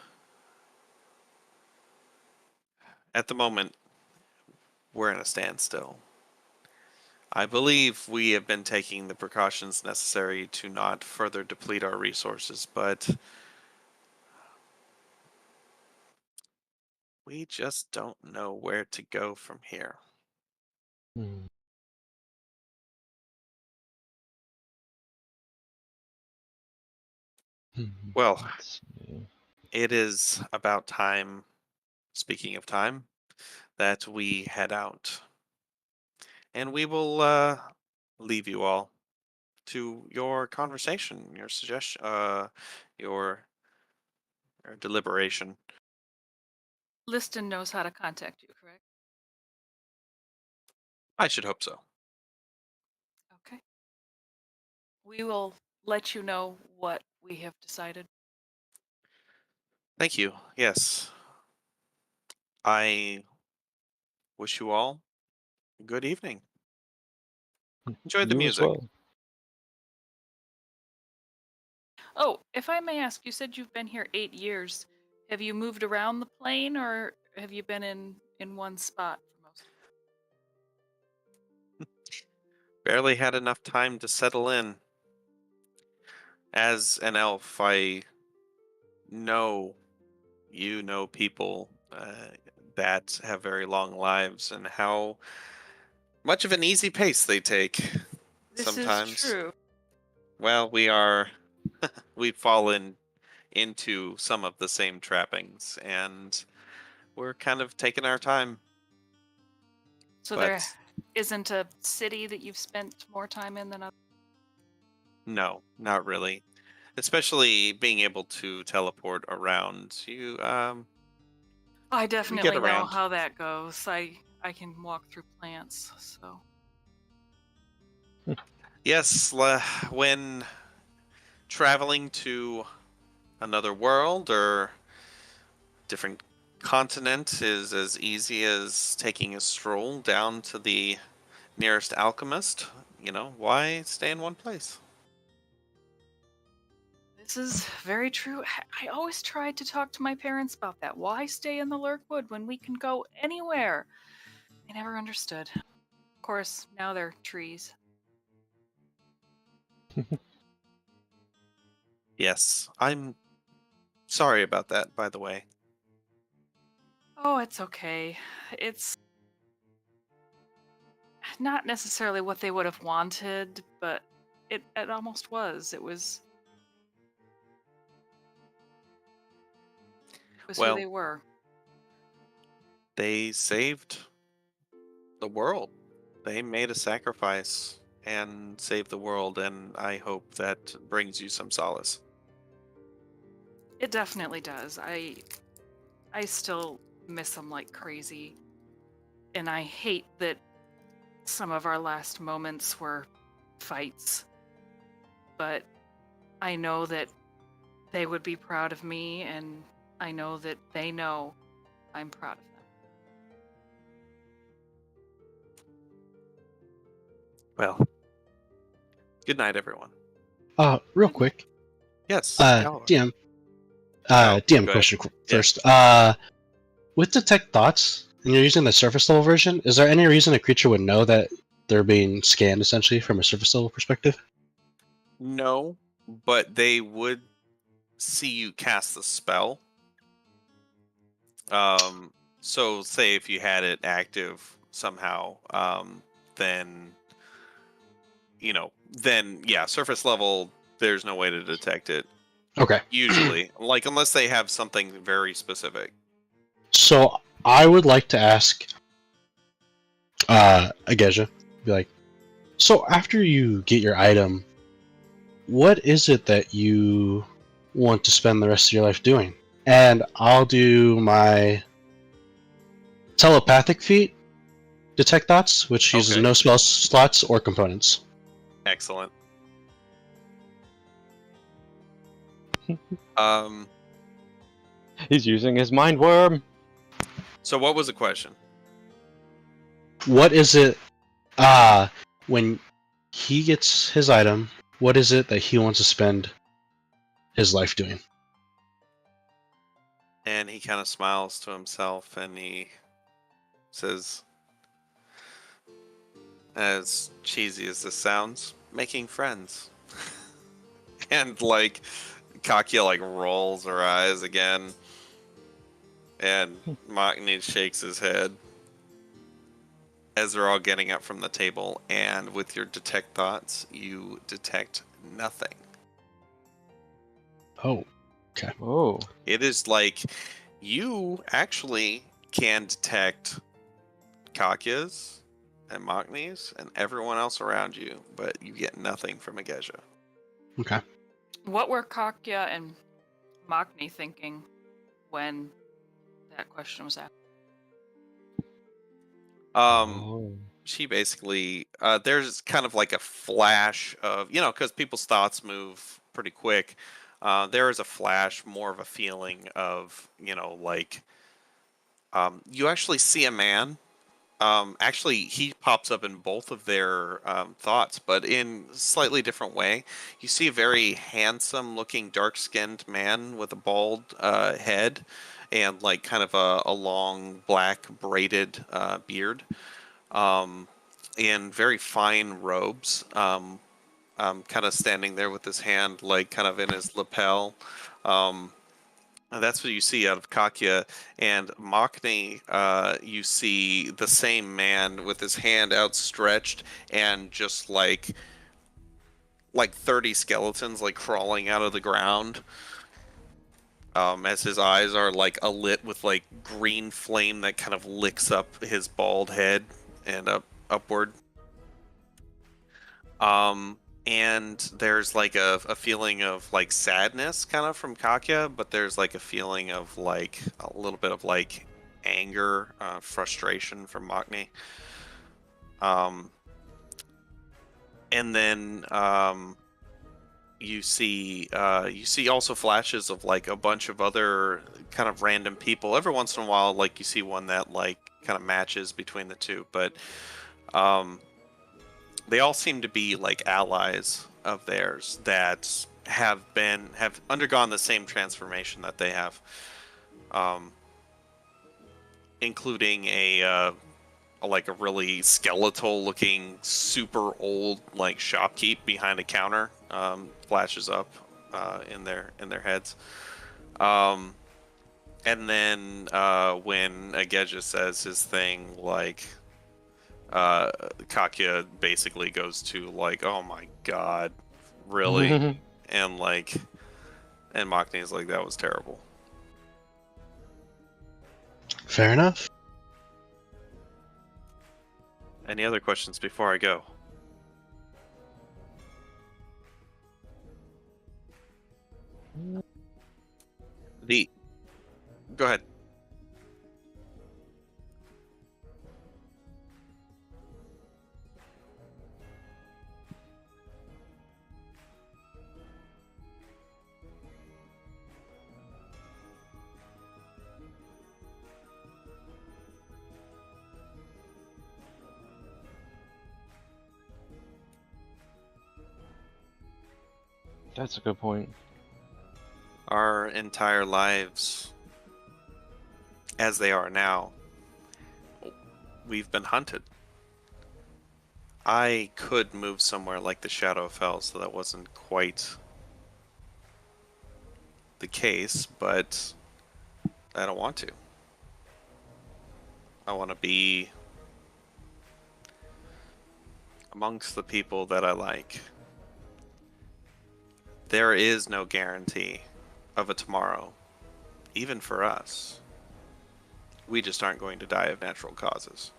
at the moment, we're in a standstill. I believe we have been taking the precautions necessary to not further deplete our resources, but we just don't know where to go from here. Hmm. Well, Let's see. it is about time, speaking of time, that we head out. And we will leave you all to your conversation, your suggestion, your, your deliberation. Liston knows how to contact you, correct? I should hope so. Okay. We will let you know what we have decided. Thank you. Yes. I wish you all a good evening. Enjoy the You as music. well. Oh, if I may ask, you said you've been here 8 years. Have you moved around the plane, or have you been in one spot for most of Barely had enough time to settle in. As an elf, I know you know people that have very long lives and how much of an easy pace they take it? This is sometimes. true. Well, we've fallen into some of the same trappings and we're kind of taking our time. So there But isn't a city that you've spent more time in than others? no, not really. Especially being able to teleport around. I You get definitely know around. how that goes. I can walk through plants, so Yes, when traveling to another world or different continent is as easy as taking a stroll down to the nearest alchemist, why stay in one place? this is very true. I always tried to talk to my parents about that. Why stay in the Lurkwood when we can go anywhere? They never understood. Of course, now they're trees. Yes, I'm sorry about that, by the way. Oh, it's okay. It's not necessarily what they would have wanted, but it almost was. It was who Well, they were. they saved The world. They made a sacrifice and saved the world, and I hope that brings you some solace. It definitely does. I still miss them like crazy, and I hate that some of our last moments were fights. But I know that they would be proud of me, and I know that they know I'm proud of them. Well, good night, everyone. Real quick, Yes, Galloway. DM, Oh, DM go ahead. question Yeah. first. With detect thoughts, and you're using the surface level version, is there any reason a creature would know that they're being scanned essentially from a surface level perspective? No, but they would see you cast the spell. So say if you had it active somehow, then then yeah, surface level, there's no way to detect it Okay. usually, like unless they have something very specific. So I would like to ask Ageja, be like, so after you get your item, what is it that you want to spend the rest of your life doing? And I'll do my telepathic feat, detect thoughts, which uses Okay. no spell slots or components. Excellent. Um. He's using his mind worm. So what was the question? What is it, when he gets his item, what is it that he wants to spend his life doing? And he kind of smiles to himself and he says, as cheesy as this sounds, making friends. And like Kakia like rolls her eyes again, and Makni shakes his head as they're all getting up from the table. And with your detect thoughts, you detect nothing. Oh, Oh. It is like you actually can detect Kakia's and Makni's and everyone else around you, but you get nothing from Ageja. okay. What were Kakya and Makni thinking when that question was asked? Oh. She basically there's kind of like a flash of because people's thoughts move pretty quick. There is a flash, more of a feeling of like you actually see a man. Actually, he pops up in both of their thoughts, but in slightly different way. You see a very handsome-looking, dark-skinned man with a bald head and like kind of a long black braided beard, um, in very fine robes, kind of standing there with his hand like kind of in his lapel. And that's what you see out of Kakya. And Makni, you see the same man with his hand outstretched and just like 30 skeletons like crawling out of the ground. As his eyes are like alit with like green flame that kind of licks up his bald head and upward. Um, and there's like a feeling of like sadness kind of from Katya, but there's like a feeling of like a little bit of like anger, frustration from Makni. Um, and then you see also flashes of like a bunch of other kind of random people. Every once in a while, like you see one that like kind of matches between the two, but um, they all seem to be like allies of theirs that have undergone the same transformation that they have, um, including like a really skeletal looking super old like shopkeep behind a counter, flashes up in their heads. um, and then when Ageja says his thing, like Katya basically goes to like, "Oh my god, really?" and like, and Makni is like, "That was terrible." Fair enough. Any other questions before I go? Go ahead. That's a good point. Our entire lives, as they are now, we've been hunted. I could move somewhere like the Shadowfell, so that wasn't quite the case, but I don't want to. I want to be amongst the people that I like. There is no guarantee of a tomorrow, even for us. We just aren't going to die of natural causes.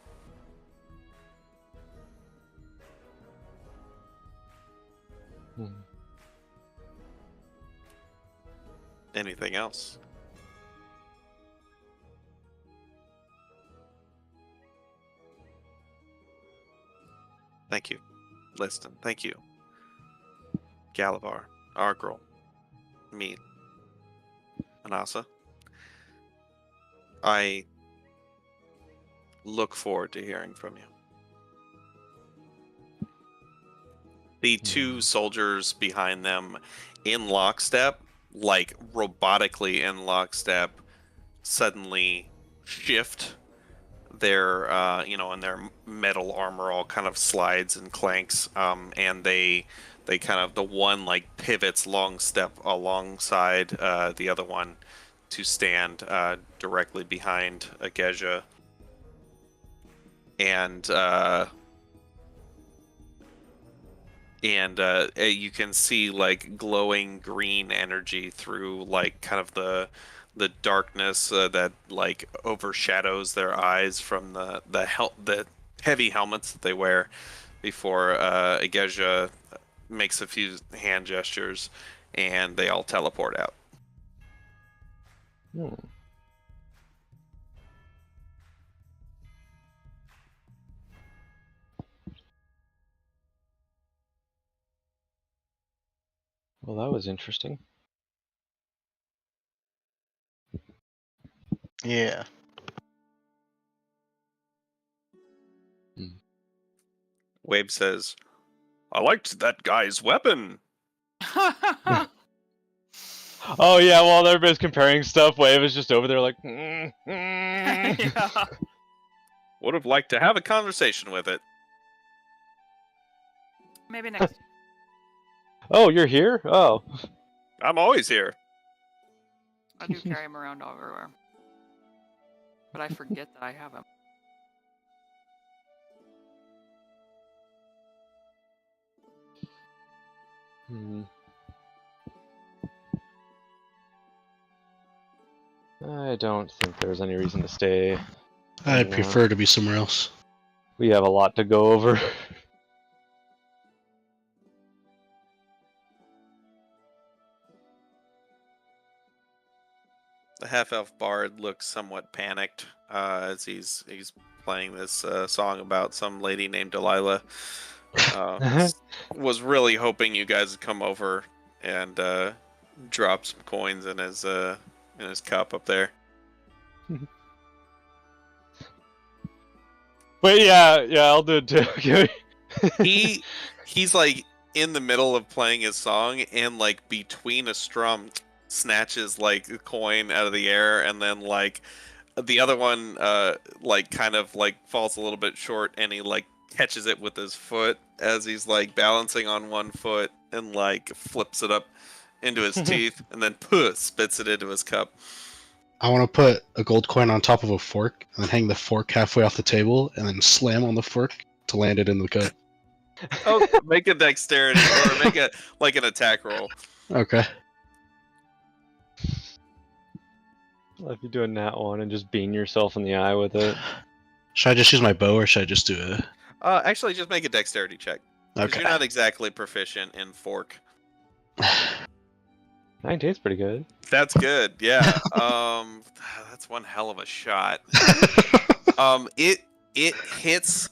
Hmm. Anything else? Thank you. Liston, thank you. Galavar, Argrel, me, Anasa. I look forward to hearing from you. The two soldiers behind them in lockstep, like robotically in lockstep, suddenly shift their, and their metal armor all kind of slides and clanks, and they kind of, the one like pivots long step alongside the other one to stand directly behind Ageja. And you can see like glowing green energy through like kind of the darkness that like overshadows their eyes from the heavy helmets that they wear before Ageja makes a few hand gestures and they all teleport out. Hmm. Well, that was interesting. Yeah. Wabe says, "I liked that guy's weapon." Oh yeah, while everybody's comparing stuff, Wave is just over there like. Yeah. Would have liked to have a conversation with it. Maybe next. Oh, you're here? Oh. I'm always here. I do carry him around everywhere, but I forget that I have him. Hmm. I don't think there's any reason to stay. I Yeah. prefer to be somewhere else. We have a lot to go over. The half-elf bard looks somewhat panicked as he's playing this song about some lady named Delilah. Was really hoping you guys would come over and drop some coins in his cup up there. But yeah, I'll do it too. He's like in the middle of playing his song and like between a strum snatches like a coin out of the air and then like the other one like kind of like falls a little bit short and he like catches it with his foot as he's like balancing on one foot and like flips it up into his teeth and then spits it into his cup. I want to put a gold coin on top of a fork and then hang the fork halfway off the table and then slam on the fork to land it in the cup. Oh, make a dexterity or make a like an attack roll. Okay. If you're doing that one and just beam yourself in the eye with it. Should I just use my bow or should I just do a... Actually, just make a dexterity check. Because Okay. you're not exactly proficient in fork. 19's pretty good. That's good, yeah. That's one hell of a shot. It hits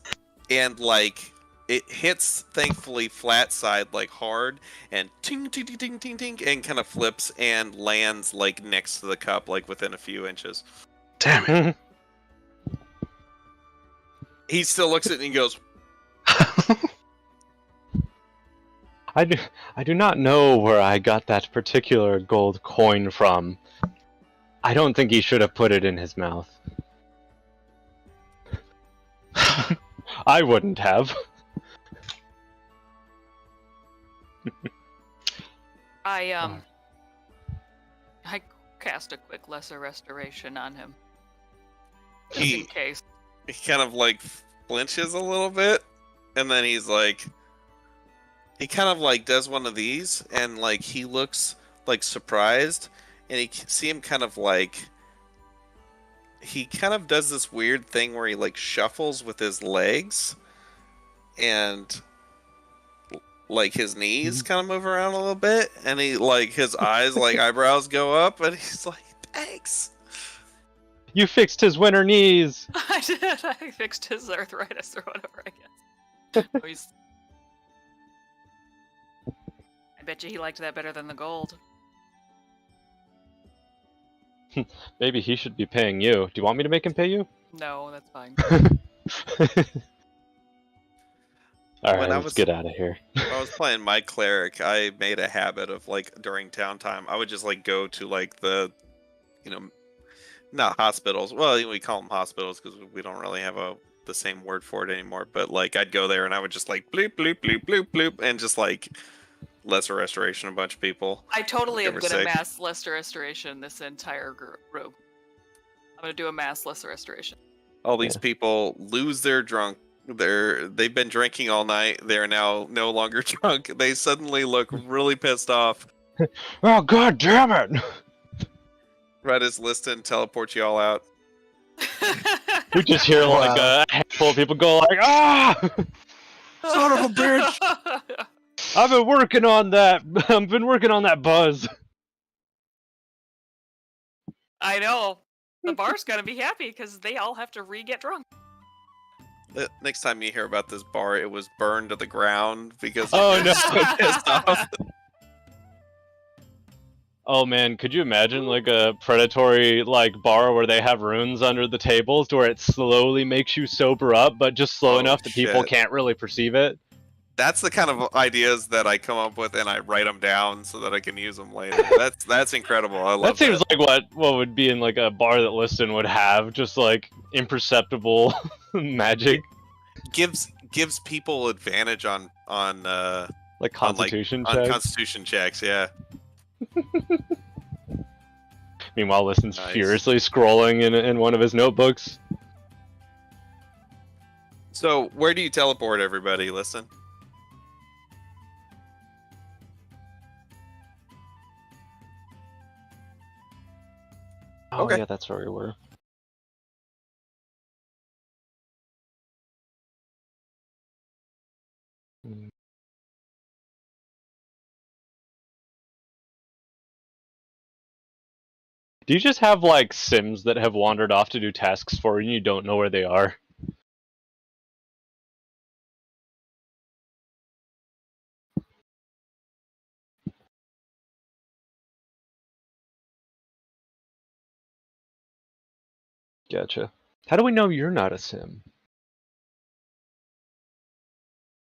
and like it hits thankfully flat side like hard and ting ting ting ting ting ting and kind of flips and lands like next to the cup like within a few inches. Damn it. He still looks at it and he goes, I do not know where I got that particular gold coin from. I don't think he should have put it in his mouth. I wouldn't have. I cast a quick lesser restoration on him. Just in he case. kind of like flinches a little bit and then he kind of like does one of these and like he looks like surprised and you see him kind of like he kind of does this weird thing where he like shuffles with his legs and like his knees kind of move around a little bit and he like his eyes like eyebrows go up and he's like thanks. You fixed his winter knees. I did. I fixed his arthritis or whatever, I guess. I bet you he liked that better than the gold. Maybe he should be paying you. Do you want me to make him pay you? No, that's fine. Alright, When I let's was- get out of here. When I was playing my cleric, I made a habit of like during downtime, I would just like go to like the, not hospitals. Well, we call them hospitals because we don't really have the same word for it anymore. But like I'd go there and I would just like bloop bloop bloop bloop bloop and just like lesser restoration a bunch of people. I totally am Give or going to take. mass lesser restoration this entire group. I'm going to do a mass lesser restoration. All these Yeah. people lose their drunk. They've been drinking all night. They're now no longer drunk. They suddenly look really pissed off. Oh god damn it! Red is listed, teleport you all out. We just hear like Wow. a handful of people go like, ah! Son of a bitch! I've been working on that. I've been working on that buzz. I know. The bar's going to be happy because they all have to re-get drunk. Next time you hear about this bar, it was burned to the ground because Oh, no. so pissed off. Oh man, could you imagine like a predatory like bar where they have runes under the tables to where it slowly makes you sober up, but just slow Oh, enough that people shit. can't really perceive it? That's the kind of ideas that I come up with, and I write them down so that I can use them later. That's incredible. I love That seems like what would be in like a bar that Liston would have, just like imperceptible magic, gives people advantage on like Constitution on checks. Constitution checks. Yeah. Meanwhile, Liston's Nice. furiously scrolling in one of his notebooks. So where do you teleport everybody? Listen. Oh Okay. yeah, that's where we were. Hmm. Do you just have like Sims that have wandered off to do tasks for you and you don't know where they are? Gotcha. How do we know you're not a Sim?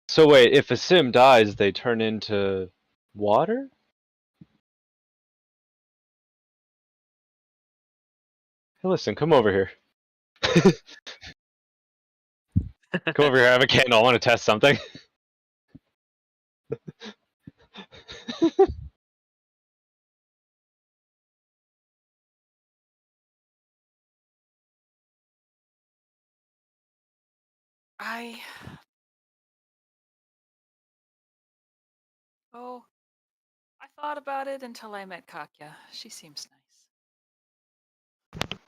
So wait, if a Sim dies, they turn into water? Hey, listen, come over here. Come over here, I have a candle, I want to test something. I thought about it until I met Katya. She seems nice.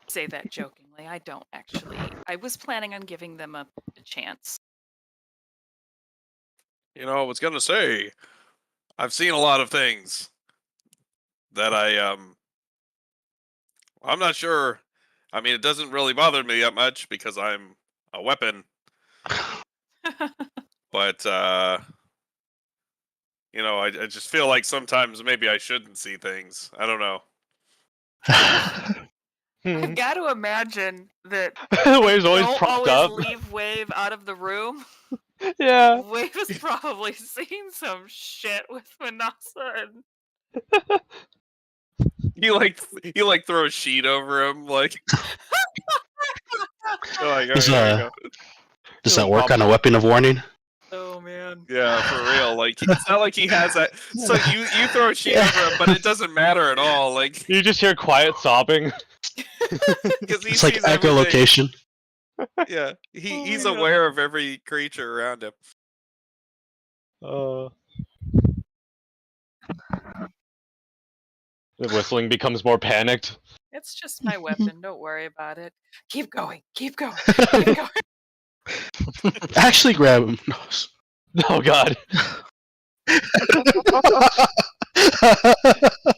Say that jokingly. I don't actually. I was planning on giving them a chance. I was gonna say, I've seen a lot of things that I'm not sure. I mean, it doesn't really bother me that much because I'm a weapon, but I just feel like sometimes maybe I shouldn't see things. I don't know. I've got to imagine that Wave's always don't propped always up. leave Wave out of the room. Yeah. Wave has probably seen some shit with Manasa and You throw a sheet over him, like you're like, all right, Is, here we go. does Like that work Bob- on a weapon of warning? oh man. Yeah, for real. Like it's not like he has that. So you throw a sheet over him, but it doesn't matter at all. Like You just hear quiet sobbing. because he It's like sees everything. echolocation. Yeah, Oh he's my God. aware of every creature around him. The whistling becomes more panicked. It's just my weapon. Don't worry about it. Keep going. Keep going. Keep going. Actually, grab him. Oh god.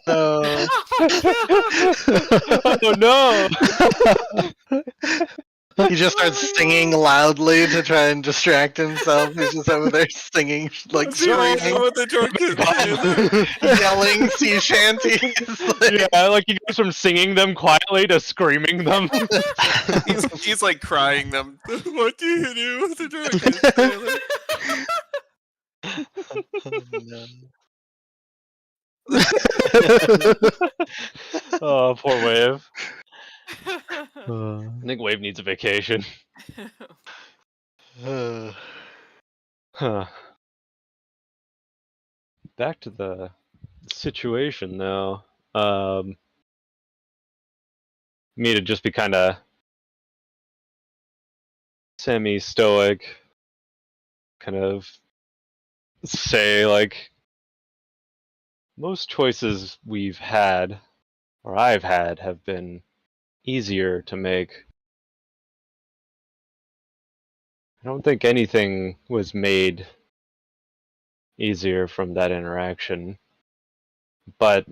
No. Oh no. He just starts singing loudly to try and distract himself. He's just over there singing, like screaming, What the drunk yelling sea shanties. Like, Yeah, like he goes from singing them quietly to screaming them. he's like crying them. What do you do with the drunk Taylor? Oh, poor Wave. Uh, I think Wave needs a vacation. Huh. Back to the situation though. Me to just be kind of semi-stoic, kind of say like most choices we've had or I've had have been easier to make. I don't think anything was made easier from that interaction, but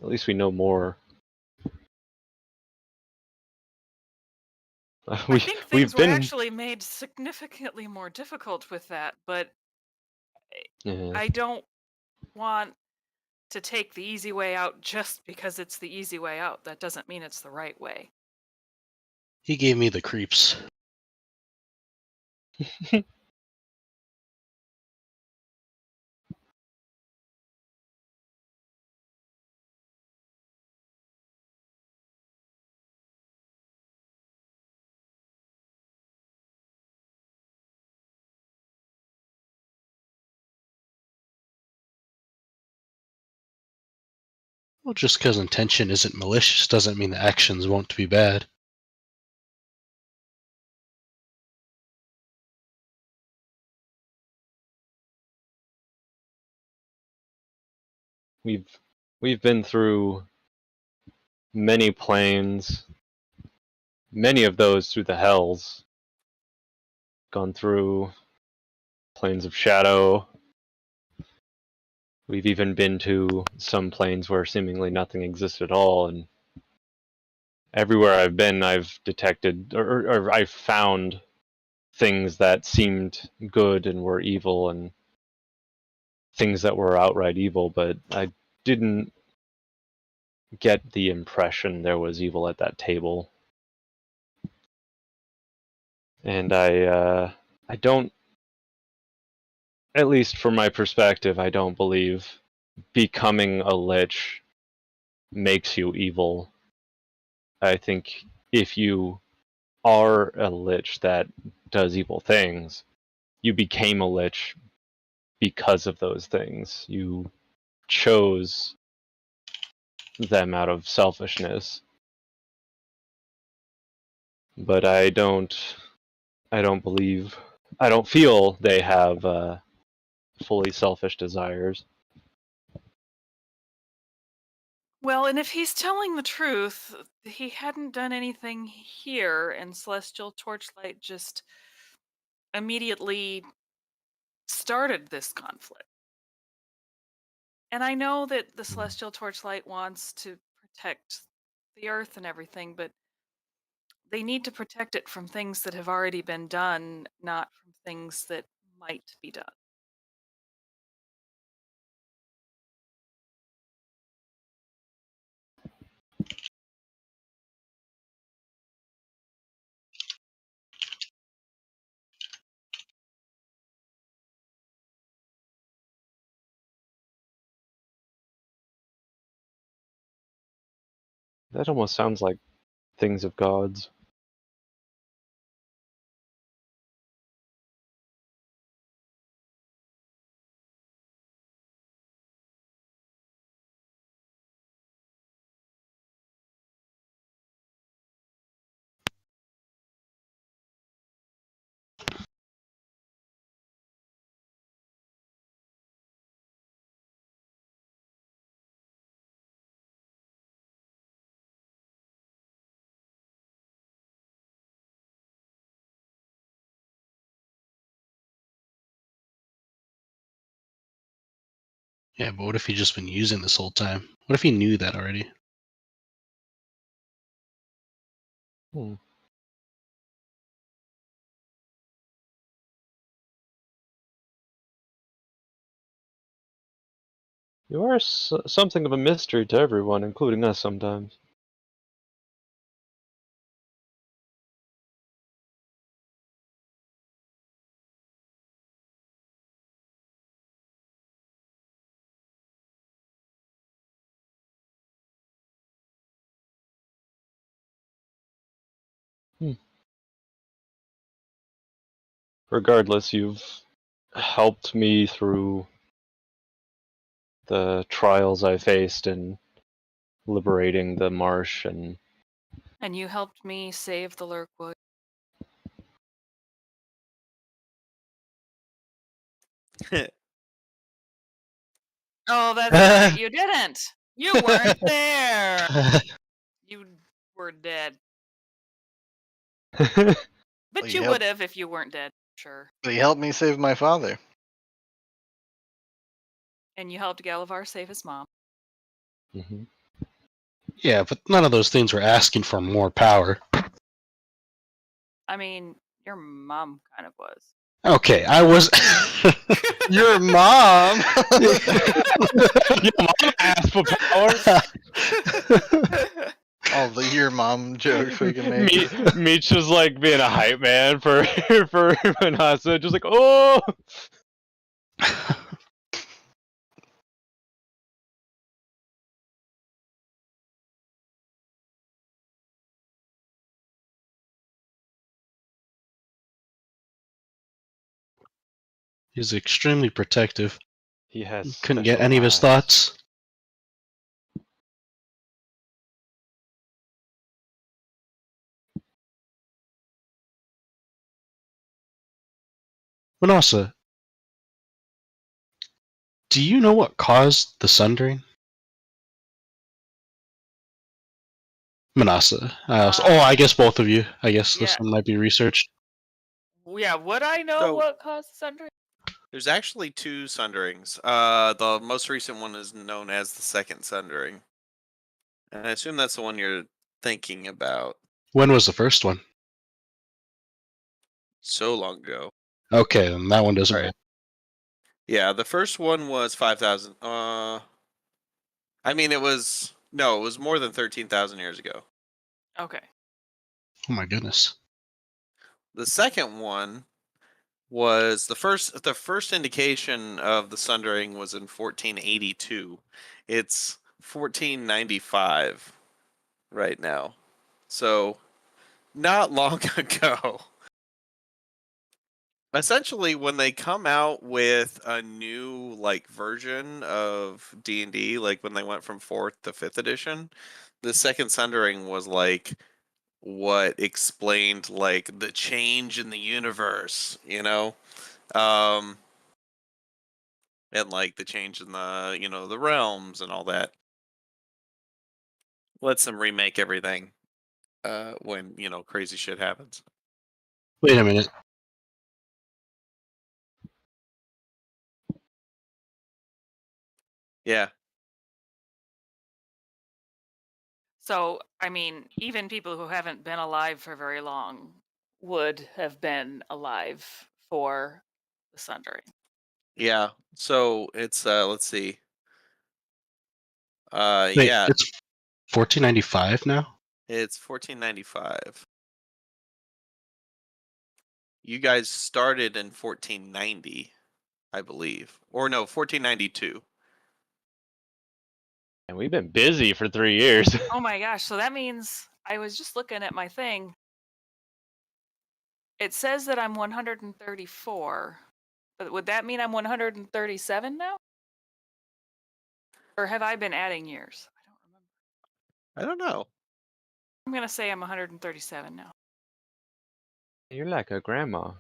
at least we know more. I We think we've things were been actually made significantly more difficult with that, but yeah. I don't want to take the easy way out just because it's the easy way out. That doesn't mean it's the right way. he gave me the creeps. Well, just because intention isn't malicious doesn't mean the actions won't be bad. We've been through many planes, many of those through the hells. Gone through planes of shadow. We've even been to some planes where seemingly nothing exists at all, and everywhere I've been, I've detected or I've found things that seemed good and were evil, and things that were outright evil, but I didn't get the impression there was evil at that table. And I don't, at least from my perspective, I don't believe becoming a lich makes you evil. I think if you are a lich that does evil things, you became a lich because of those things. You chose them out of selfishness. But I don't believe, I don't feel they have fully selfish desires. Well, and if he's telling the truth, he hadn't done anything here, and Celestial Torchlight just immediately started this conflict. And I know that the Celestial Torchlight wants to protect the Earth and everything, but they need to protect it from things that have already been done, not from things that might be done. That almost sounds like things of gods. Yeah, but what if he's just been using this whole time? What if he knew that already? Hmm. You are something of a mystery to everyone, including us sometimes. Hmm. Regardless, you've helped me through the trials I faced in liberating the marsh, and And you helped me save the Lurkwood. Oh, that's right. You didn't. You weren't there. You were dead. But Well, you would have if you weren't dead, sure. But he helped me save my father. And you helped Galavar save his mom. Mhm. Yeah, but none of those things were asking for more power. I mean, your mom kind of was. Okay, I was. Your mom. Your mom asked for power. All the your mom jokes we can make. Meech was like being a hype man for for Manasa, just like, oh. He's extremely protective. He has Couldn't get special any of his eyes. thoughts. Manasa, do you know what caused the sundering? Manasa. I guess both of you. I guess this Yeah. one might be researched. Yeah, would I know So- what caused the sundering? There's actually two sunderings. The most recent one is known as the second sundering. And I assume that's the one you're thinking about. When was the first one? So long ago. Okay, then that one doesn't Alright. matter. Yeah, the first one was 5,000. I mean, it was more than 13,000 years ago. Okay. Oh my goodness. The second one was the first indication of the sundering was in 1482. It's 1495 right now. So, not long ago. Essentially, when they come out with a new like version of D&D, like when they went from 4th to 5th edition, the second sundering was like what explained like the change in the universe, um and like the change in the the realms and all that. Lets them remake everything when crazy shit happens. Wait a minute. Yeah. So, I mean, even people who haven't been alive for very long would have been alive for the Sundering. Yeah. So it's let's see. Wait, Yeah, it's 1495 now. it's 1495. You guys started in 1490, I believe. Or no, 1492. And we've been busy for 3 years. Oh my gosh, so that means I was just looking at my thing. It says that I'm 134. But would that mean I'm 137 now? Or have I been adding years? I don't remember. I don't know. I'm going to say I'm 137 now. You're like a grandma.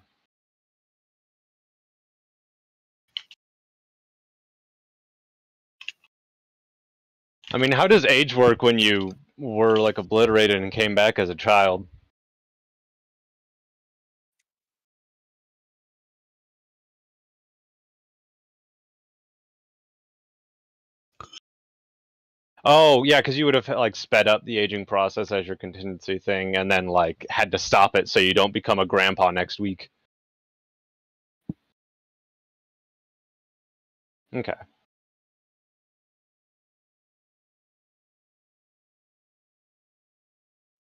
I mean, how does age work when you were like obliterated and came back as a child? Oh, yeah, because you would have like sped up the aging process as your contingency thing, and then like had to stop it so you don't become a grandpa next week. Okay.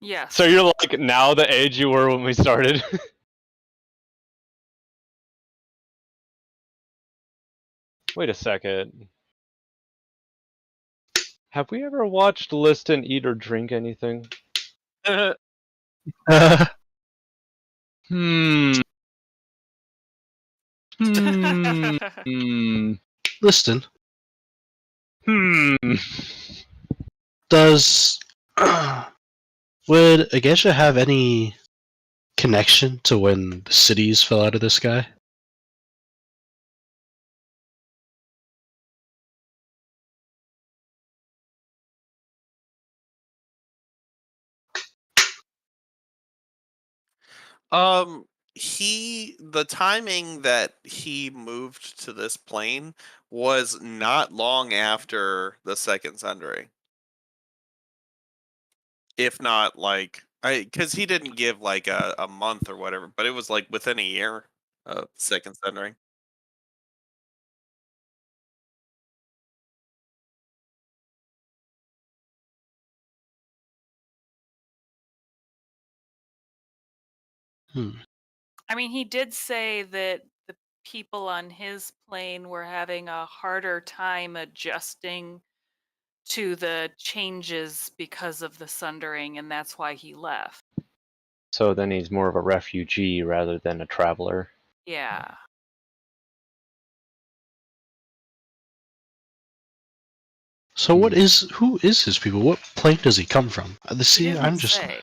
Yes. So you're like now the age you were when we started. Wait a second. Have we ever watched Liston eat or drink anything? Hmm. Hmm. Listen, Hmm. does would Agesha have any connection to when the cities fell out of the sky? Um, the timing that he moved to this plane was not long after the second Sundering. If not like because he didn't give like a month or whatever, but it was like within a year of second Sundering. Hmm. I mean, he did say that the people on his plane were having a harder time adjusting to the changes because of the Sundering, and that's why he left. So then he's more of a refugee rather than a traveler. Yeah. So who is his people? What plane does he come from? He See, didn't I'm just say.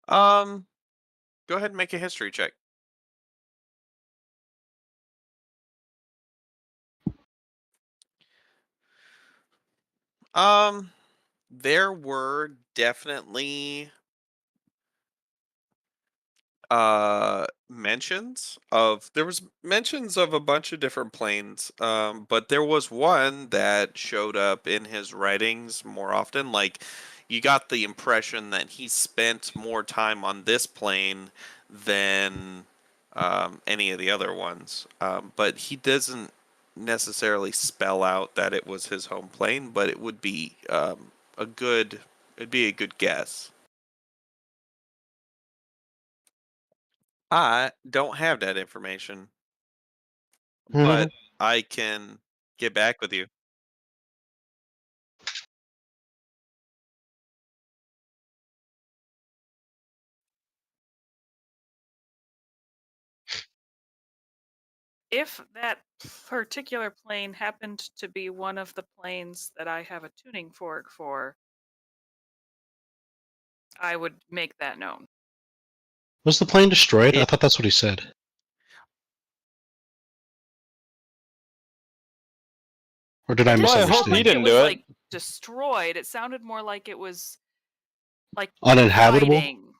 Go ahead and make a history check. There were definitely mentions of a bunch of different planes, but there was one that showed up in his writings more often. Like you got the impression that he spent more time on this plane than any of the other ones, but he doesn't necessarily spell out that it was his home plane, but it would be a good it'd be a good guess. I don't have that information, but I can get back with you. If that particular plane happened to be one of the planes that I have a tuning fork for, I would make that known. Was the plane destroyed? I It, thought that's what he said. Or did I It didn't Well, I sound hope misunderstand? he like didn't it was do it. like destroyed. It sounded more like it was like Uninhabitable? fighting,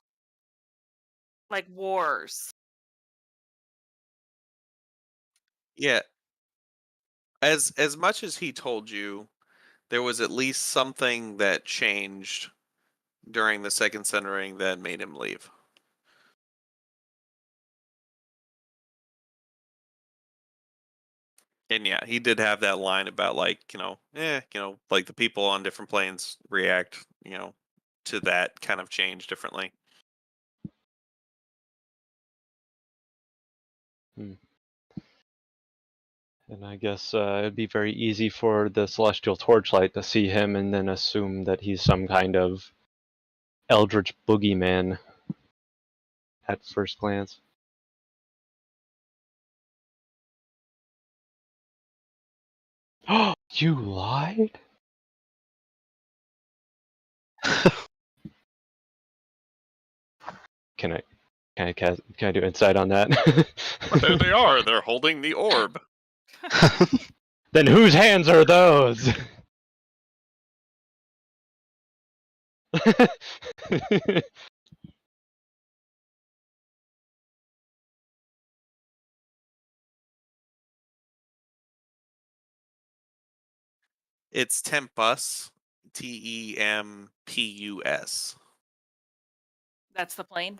like wars. Yeah, as much as he told you, there was at least something that changed during the second centering that made him leave. And yeah, he did have that line about like, like the people on different planes react, to that kind of change differently. And I guess it'd be very easy for the Celestial Torchlight to see him and then assume that he's some kind of eldritch boogeyman at first glance. Oh, you lied? Can I can I do insight on that? But there they are. They're holding the orb. Then whose hands are those? It's Tempus, Tempus. That's the plane.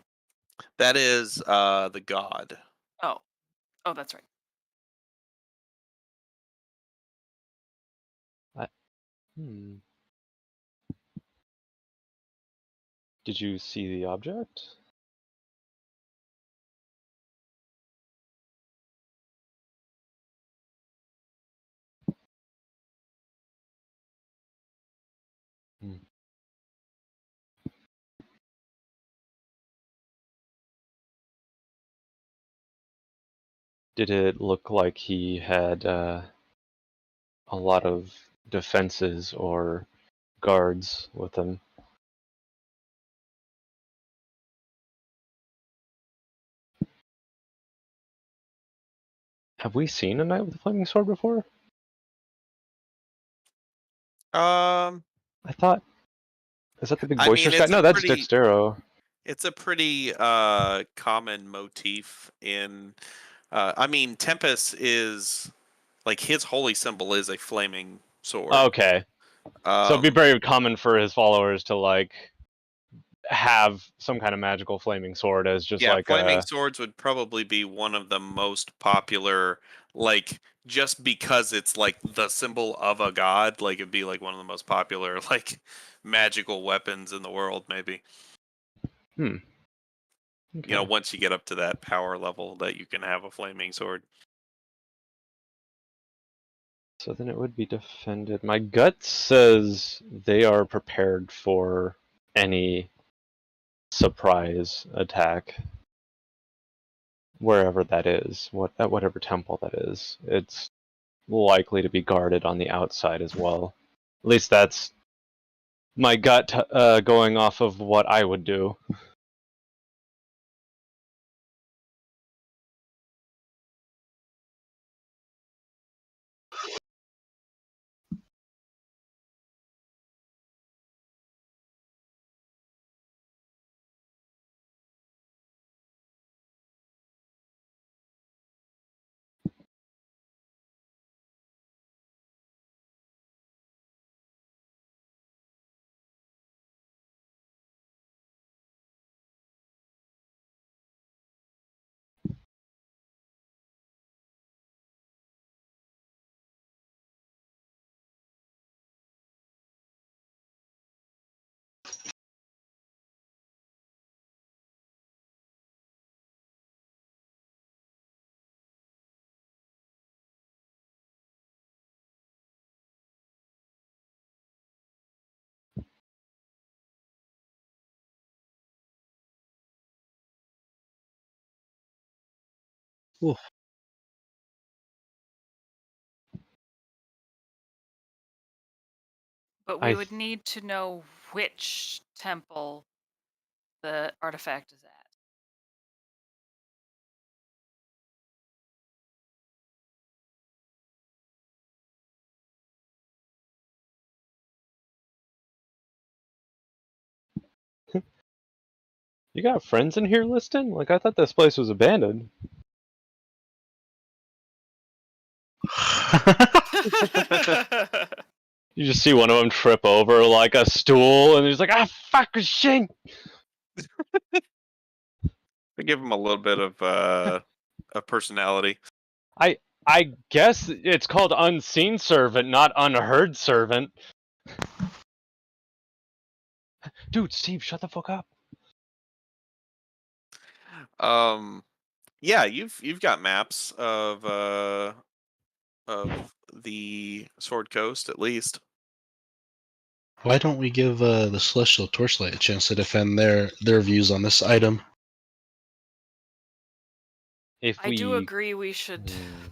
That is the god. Oh, that's right. Hmm. Did you see the object? Hmm. Did it look like he had a lot of defenses or guards with him? Have we seen a knight with a flaming sword before? Um, I thought. Is that the big I mean, boisterous guy? No, that's Dick Darrow. it's a pretty common motif in. I mean, Tempest is like his holy symbol is a flaming sword. Okay. So it'd be very common for his followers to like have some kind of magical flaming sword as just Yeah, like flaming a. swords would probably be one of the most popular, like just because it's like the symbol of a god, like it'd be like one of the most popular like magical weapons in the world, maybe. Hmm. Okay. Once you get up to that power level that you can have a flaming sword. So then it would be defended. My gut says they are prepared for any surprise attack, wherever that is, at whatever temple that is. It's likely to be guarded on the outside as well. At least that's my gut going off of what I would do. Oof. But I we would need to know which temple the artifact is at. You got friends in here listing? Like, I thought this place was abandoned. You just see one of them trip over like a stool, and he's like, "Ah, fuck, shit!" I give him a little bit of personality. I guess it's called unseen servant, not unheard servant. Dude, Steve, shut the fuck up. Yeah, you've got maps of the Sword Coast at least. Why don't we give the Celestial Torchlight a chance to defend their views on this item? If I do agree we should. Hmm.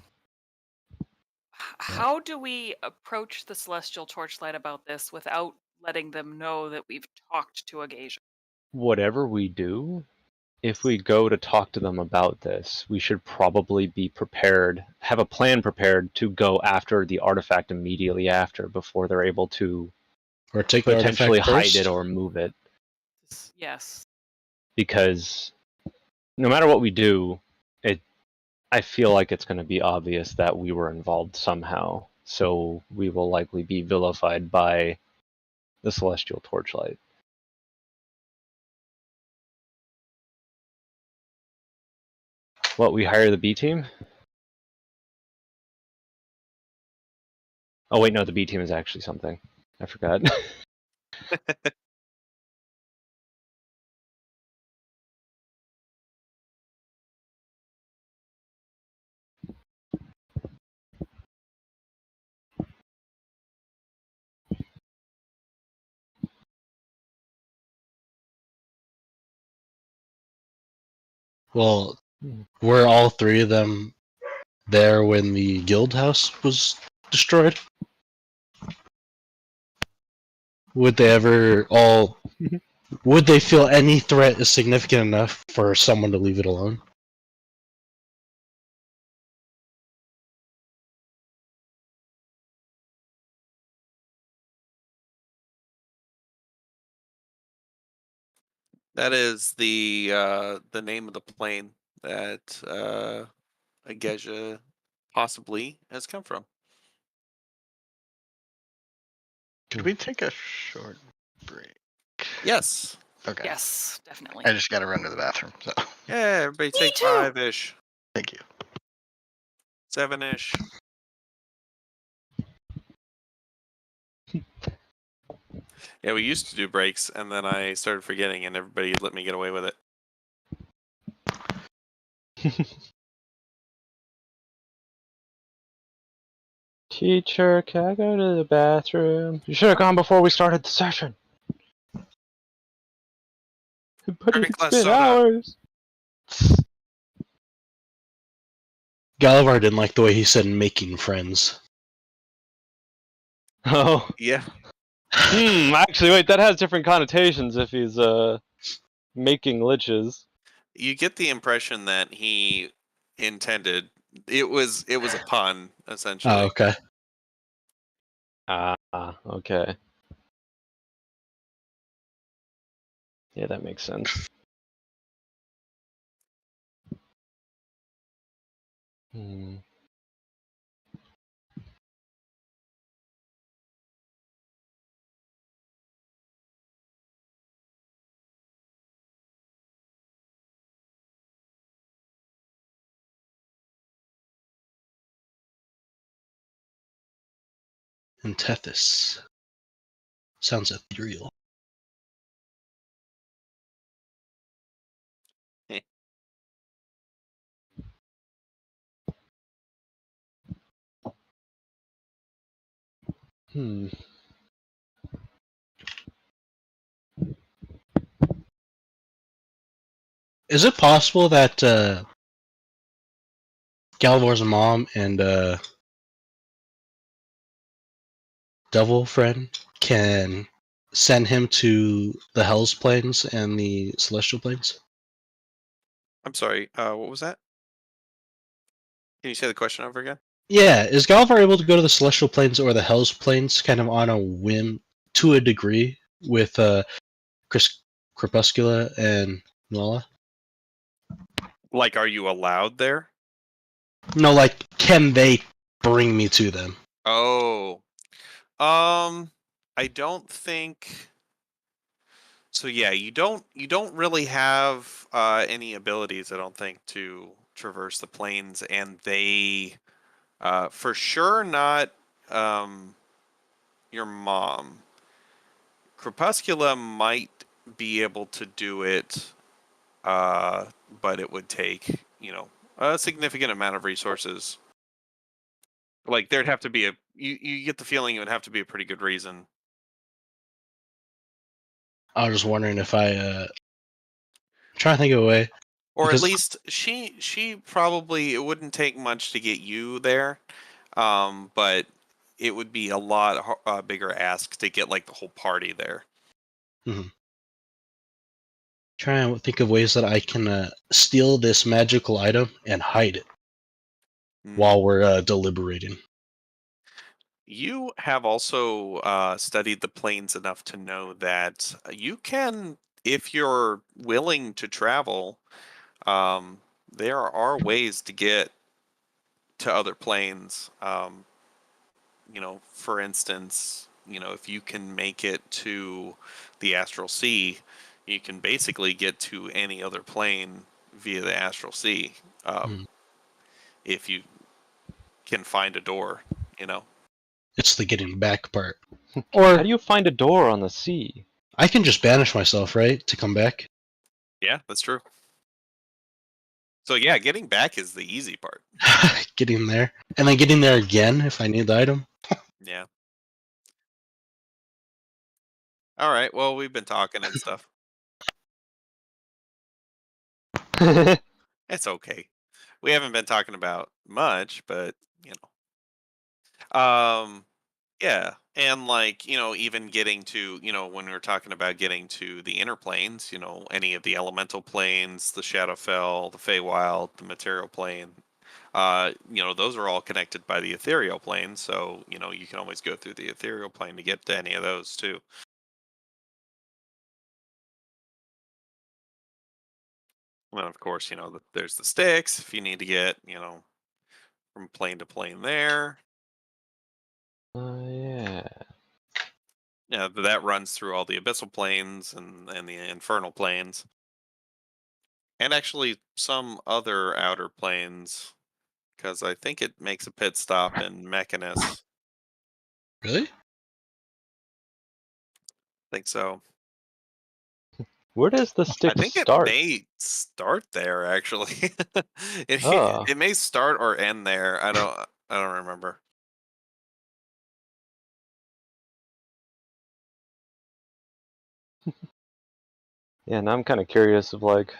How do we approach the Celestial Torchlight about this without letting them know that we've talked to Agasia? Whatever we do, if we go to talk to them about this, we should probably be prepared, have a plan prepared to go after the artifact immediately after, before they're able to Or take the potentially artifact hide first? it or move it. Yes. Because no matter what we do, I feel like it's going to be obvious that we were involved somehow. So we will likely be vilified by the Celestial Torchlight. What, we hire the B team? Oh wait, no, the B team is actually something. I forgot. Well, were all three of them there when the guild house was destroyed? Would they ever all... Would they feel any threat is significant enough for someone to leave it alone? That is the name of the plane that Ageja possibly has come from. Could we take a short break? Yes. Okay. Yes, definitely. I just gotta run to the bathroom, so Yeah, everybody Me take too. 5-ish, thank you. 7-ish. Yeah, we used to do breaks, and then I started forgetting, and everybody let me get away with it. Teacher, can I go to the bathroom? You should have gone before we started the session. But Drink it's less been soda. hours. Galavar didn't like the way he said making friends. Oh. Yeah. Actually, wait, that has different connotations if he's making liches. You get the impression that he intended it was a pun, essentially. Oh, okay. Ah, okay. Yeah, that makes sense. Hmm. And Tethys. Sounds ethereal. Hmm. Is it possible that Galvor's mom and Devil Friend can send him to the Hell's Plains and the Celestial Plains? I'm sorry. What was that? Can you say the question over again? Yeah, is Galvar able to go to the Celestial Plains or the Hell's Plains kind of on a whim to a degree with Crepuscula and Nola? Like, are you allowed there? No, like, can they bring me to them? Oh, I don't think so. Yeah, you don't really have any abilities. I don't think to traverse the plains, and they for sure not um your mom. Crepuscula might be able to do it, uh, but it would take a significant amount of resources. Like there'd have to be you get the feeling it would have to be a pretty good reason. I was just wondering if trying to think of a way. Or at Because least she probably it wouldn't take much to get you there, but it would be a lot bigger ask to get like the whole party there. trying to think of ways that I can steal this magical item and hide it Mm. while we're deliberating. You have also studied the plains enough to know that you can, if you're willing to travel, um, there are ways to get to other planes. For instance, if you can make it to the astral sea, you can basically get to any other plane via the astral sea. Hmm. If you can find a door, you know. It's the getting back part. How Or do you find a door on the sea? I can just banish myself, right, to come back. Yeah, that's true. So yeah, getting back is the easy part. Getting there. And then getting there again if I need the item. Yeah. All right. Well, we've been talking and stuff. It's okay. We haven't been talking about much, but you know. Yeah, and like, even getting to, when we were talking about getting to the inner planes, any of the elemental planes, the Shadowfell, the Feywild, the material plane, those are all connected by the ethereal plane, so, you can always go through the ethereal plane to get to any of those too. And then of course, there's the sticks if you need to get, from plane to plane there. Yeah. Yeah, but that runs through all the abyssal planes and the infernal planes. And actually some other outer planes, because I think it makes a pit stop in Mechanus. Really? I think so. Where does the I stick think it start? may start there actually. it Oh. it may start or end there. I don't remember. Yeah, and I'm kind of curious of like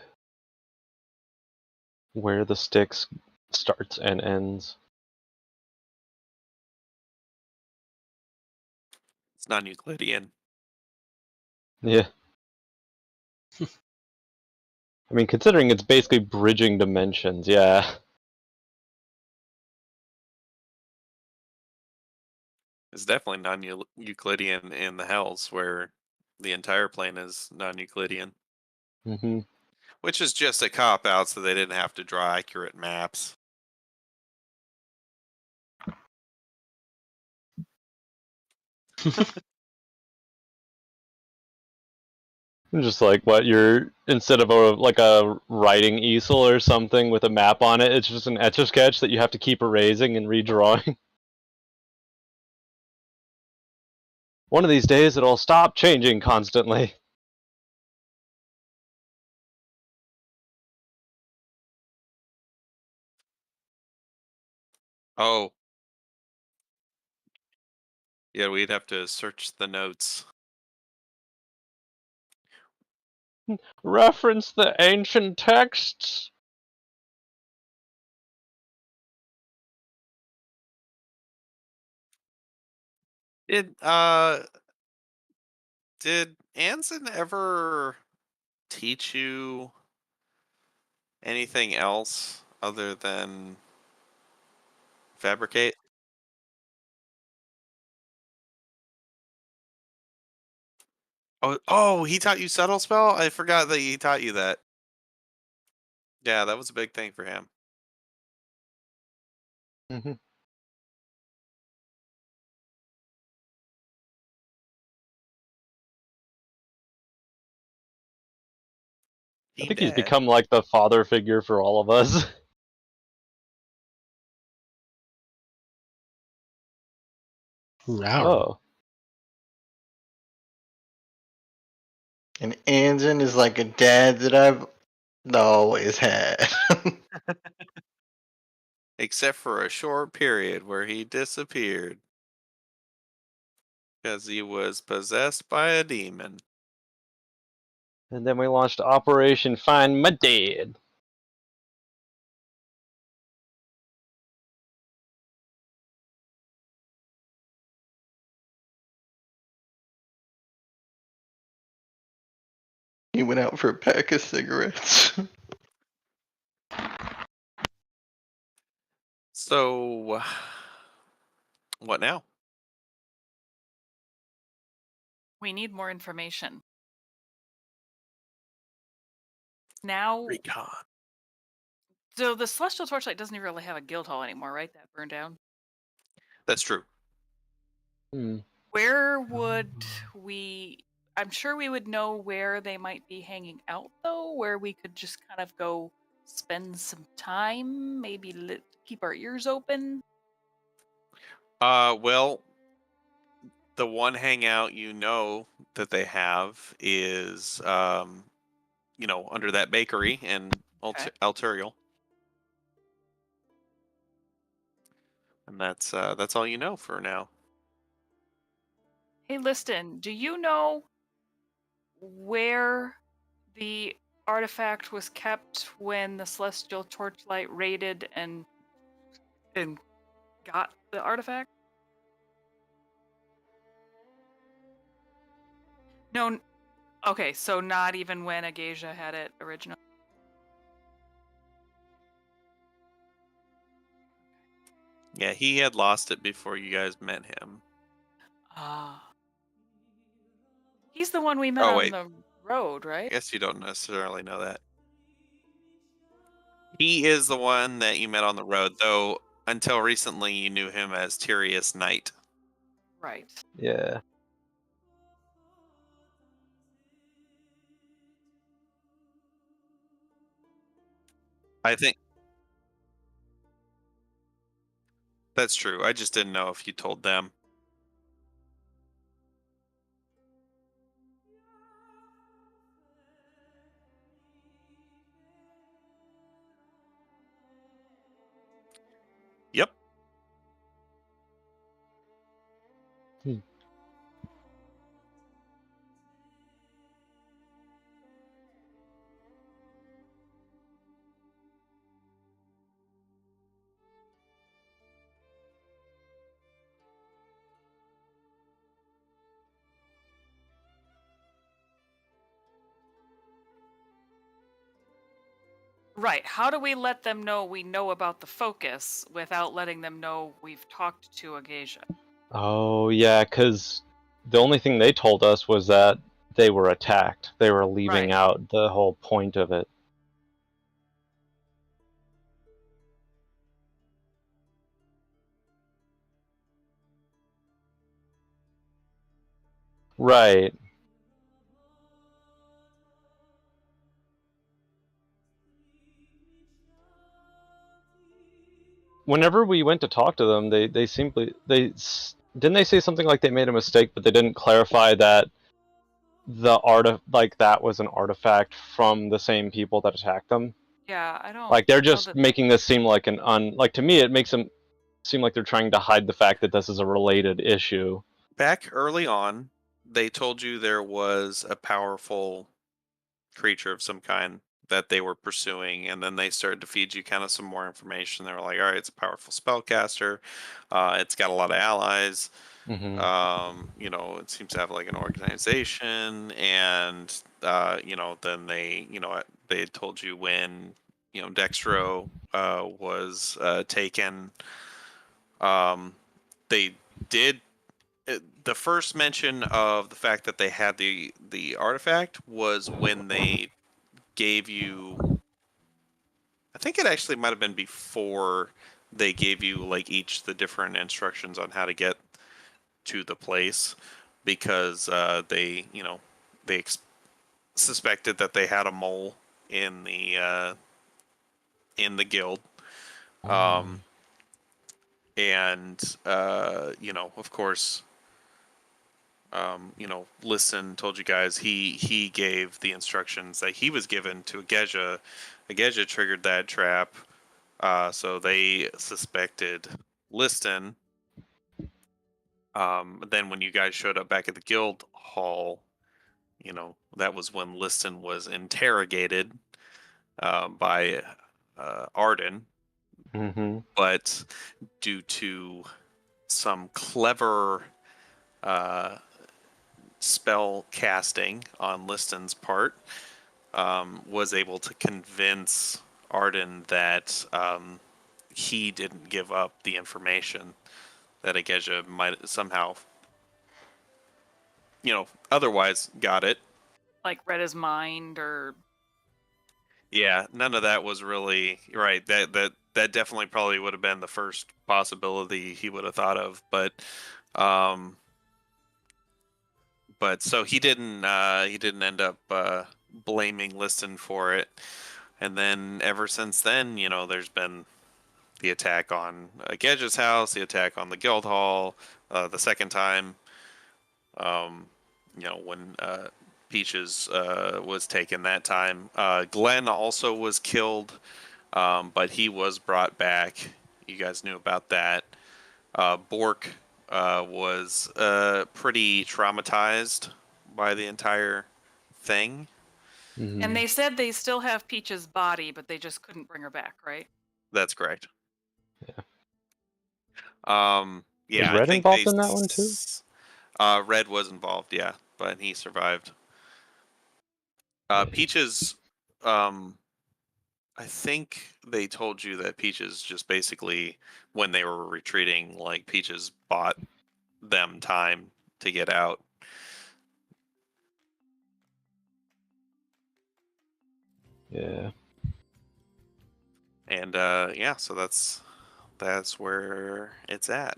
where the sticks starts and ends. It's non-Euclidean. Yeah. I mean, considering it's basically bridging dimensions, yeah. It's definitely non-Euclidean in the Hells, where the entire plane is non-Euclidean, Hmm. which is just a cop out, so they didn't have to draw accurate maps. Just like what you're instead of a writing easel or something with a map on it, it's just an etch a sketch that you have to keep erasing and redrawing. One of these days it'll stop changing constantly. Oh, yeah, we'd have to search the notes. Reference the ancient texts. Did did Anson ever teach you anything else other than fabricate? Oh, he taught you subtle spell? I forgot that he taught you that. Yeah, that was a big thing for him. Hmm. I He think he's dead. become like the father figure for all of us. Wow. Oh, And Anjin is like a dad that I've always had. Except for a short period where he disappeared because he was possessed by a demon. and then we launched Operation Find My Dad. He went out for a pack of cigarettes. So, what now? We need more information. Now, Recon. so the Celestial Torchlight doesn't even really have a guild hall anymore, right? That burned down. That's true. Hmm. Where would we? I'm sure we would know where they might be hanging out, though, where we could just kind of go spend some time, maybe keep our ears open. Well, the one hangout you know that they have is, under that bakery in Okay. Alturial, and that's all you know for now. Hey, Liston, do you know where the artifact was kept when the Celestial Torchlight raided and got the artifact? No. Okay, so not even when Agasia had it originally. Yeah, he had lost it before you guys met him. Ah. He's the one we met Oh on wait, the road, I right? guess you don't necessarily know that. He is the one that you met on the road, though. Until recently, you knew him as Tyrius Knight. Right. Yeah. I think that's true. I just didn't know if you told them. Yep. Hmm. Right. How do we let them know we know about the focus without letting them know we've talked to Agasia? Oh, yeah, because the only thing they told us was that they were attacked. They were leaving Right. out the whole point of it. Right. Whenever we went to talk to them, they simply didn't they say something like they made a mistake, but they didn't clarify that like that was an artifact from the same people that attacked them. Yeah, I don't Like they're know just that. making this seem like like to me it makes them seem like they're trying to hide the fact that this is a related issue. Back early on, they told you there was a powerful creature of some kind that they were pursuing, and then they started to feed you kind of some more information. They were like, all right, it's a powerful spellcaster. It's got a lot of allies. Hmm. It seems to have like an organization, and then they had told you when Dextro was taken. Um, they did the first mention of the fact that they had the artifact was when they gave you I think it actually might have been before they gave you like each the different instructions on how to get to the place, because they, they suspected that they had a mole in the guild. Um, and of course, Listen told you guys he gave the instructions that he was given to Ageja. Ageja triggered that trap, so they suspected Liston. Then when you guys showed up back at the guild hall, that was when Liston was interrogated by Arden, Mm-hmm. but due to some clever spell casting on Liston's part, was able to convince Arden that he didn't give up the information, that Ageja might somehow, otherwise got it. Like read his mind or Yeah, none of that was really right. That definitely probably would have been the first possibility he would have thought of, um, but so he didn't end up blaming Liston for it. And then ever since then, there's been the attack on Gedge's house, the attack on the guild hall, the second time, when Peaches was taken that time. Glenn also was killed, but he was brought back. You guys knew about that. Bork was pretty traumatized by the entire thing. Mm-hmm. and they said they still have Peach's body, but they just couldn't bring her back, right? That's correct. Was Yeah, I Red think involved in that one too? Red was involved, yeah, but he survived. Yeah. Peaches, I think they told you that Peaches just basically, when they were retreating, like Peaches bought them time to get out. Yeah. And yeah, so that's where it's at.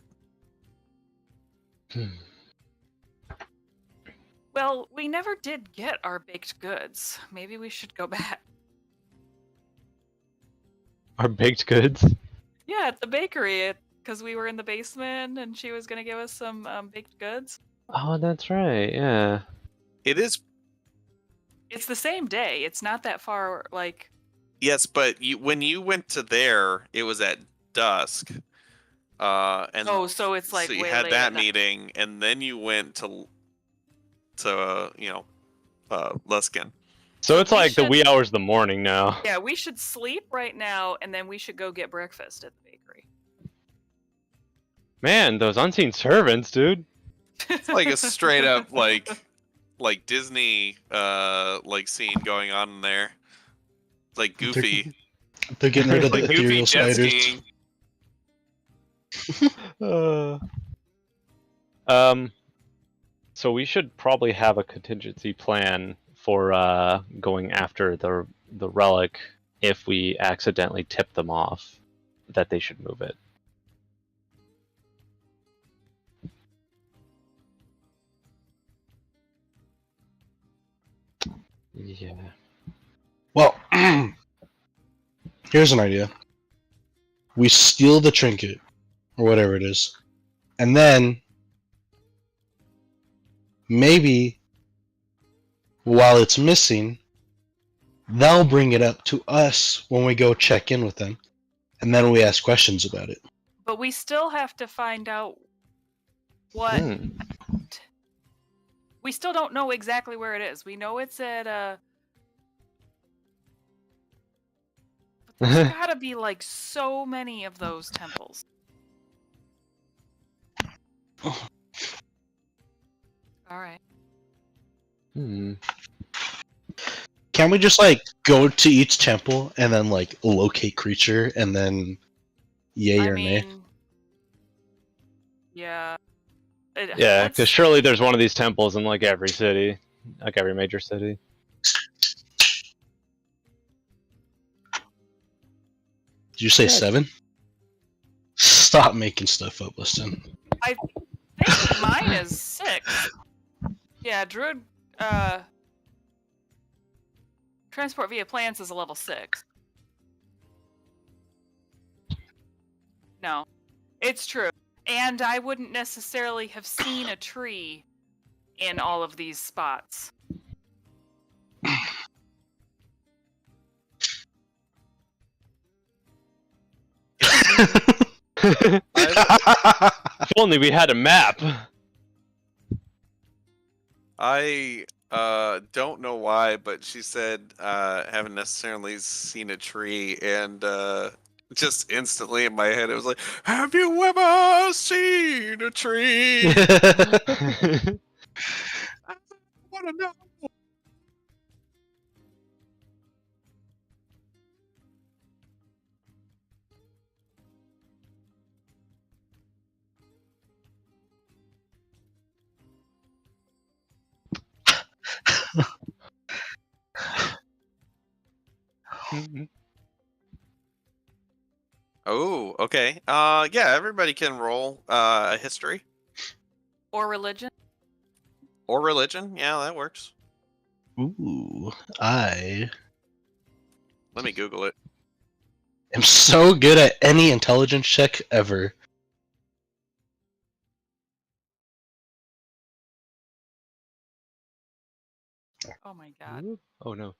Well, we never did get our baked goods. Maybe we should go back. Our baked goods. Yeah, at the bakery, because we were in the basement and she was going to give us some baked goods. Oh, that's right. Yeah. It is, It's the same day. It's not that far, like... yes, but when you went to there, it was at dusk. And Oh, so it's like so you way had late that at night. meeting, and then you went to Luskin. So it's we like the should- wee hours of the morning now. Yeah, we should sleep right now, and then we should go get breakfast at the bakery. Man, those unseen servants, dude. It's like a straight up like Disney like scene going on in there. It's like Goofy, They're getting rid of the like Goofy ethereal jet spiders. skiing. So we should probably have a contingency plan for going after the relic if we accidentally tip them off that they should move it. Yeah. Well, here's an idea. We steal the trinket, or whatever it is, and then maybe while it's missing, they'll bring it up to us when we go check in with them, and then we ask questions about it. But we still have to find out what... Hmm. We still don't know exactly where it is. We know it's at There's gotta be like so many of those temples. Alright. Hmm. Can't we just like go to each temple and then like locate creature and then yay I or nay? mean... Yeah. Yeah, Let's- because surely there's one of these temples in like every city, like every major city. Did you say Yes. 7? Stop making stuff up, listen. I think mine is 6. Yeah, Druid transport via plants is a level 6. No, it's true. And I wouldn't necessarily have seen a tree in all of these spots. If only we had a map. I don't know why, but she said haven't necessarily seen a tree, and just instantly in my head it was like, have you ever seen a tree? I want to know. Oh, okay. Yeah, everybody can roll a history Or religion. or religion. Yeah, that works. Ooh, I Let me Google it. am so good at any intelligence check ever. Oh my god. Oh no.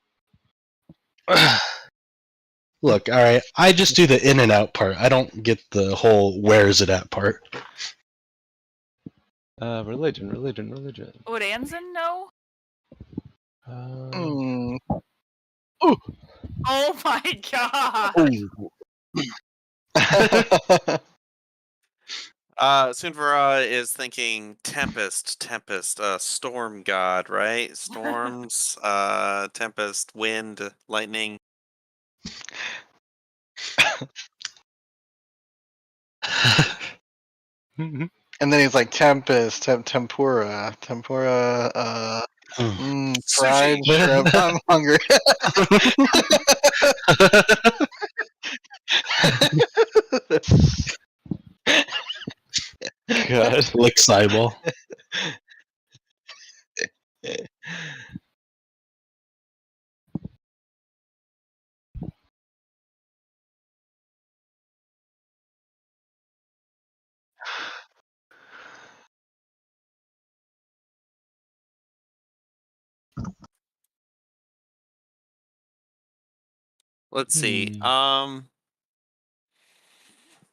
Look, alright, I just do the in and out part. I don't get the whole where is it at part. Religion. Would Anzen know? Mm. Oh my god. Ooh. Sunvara is thinking tempest, storm god, right? Storms, tempest, wind, lightning. And then he's like tempest, tempura, fried Sushi. shrimp. I'm hungry. God. Lick Cyball. Let's see.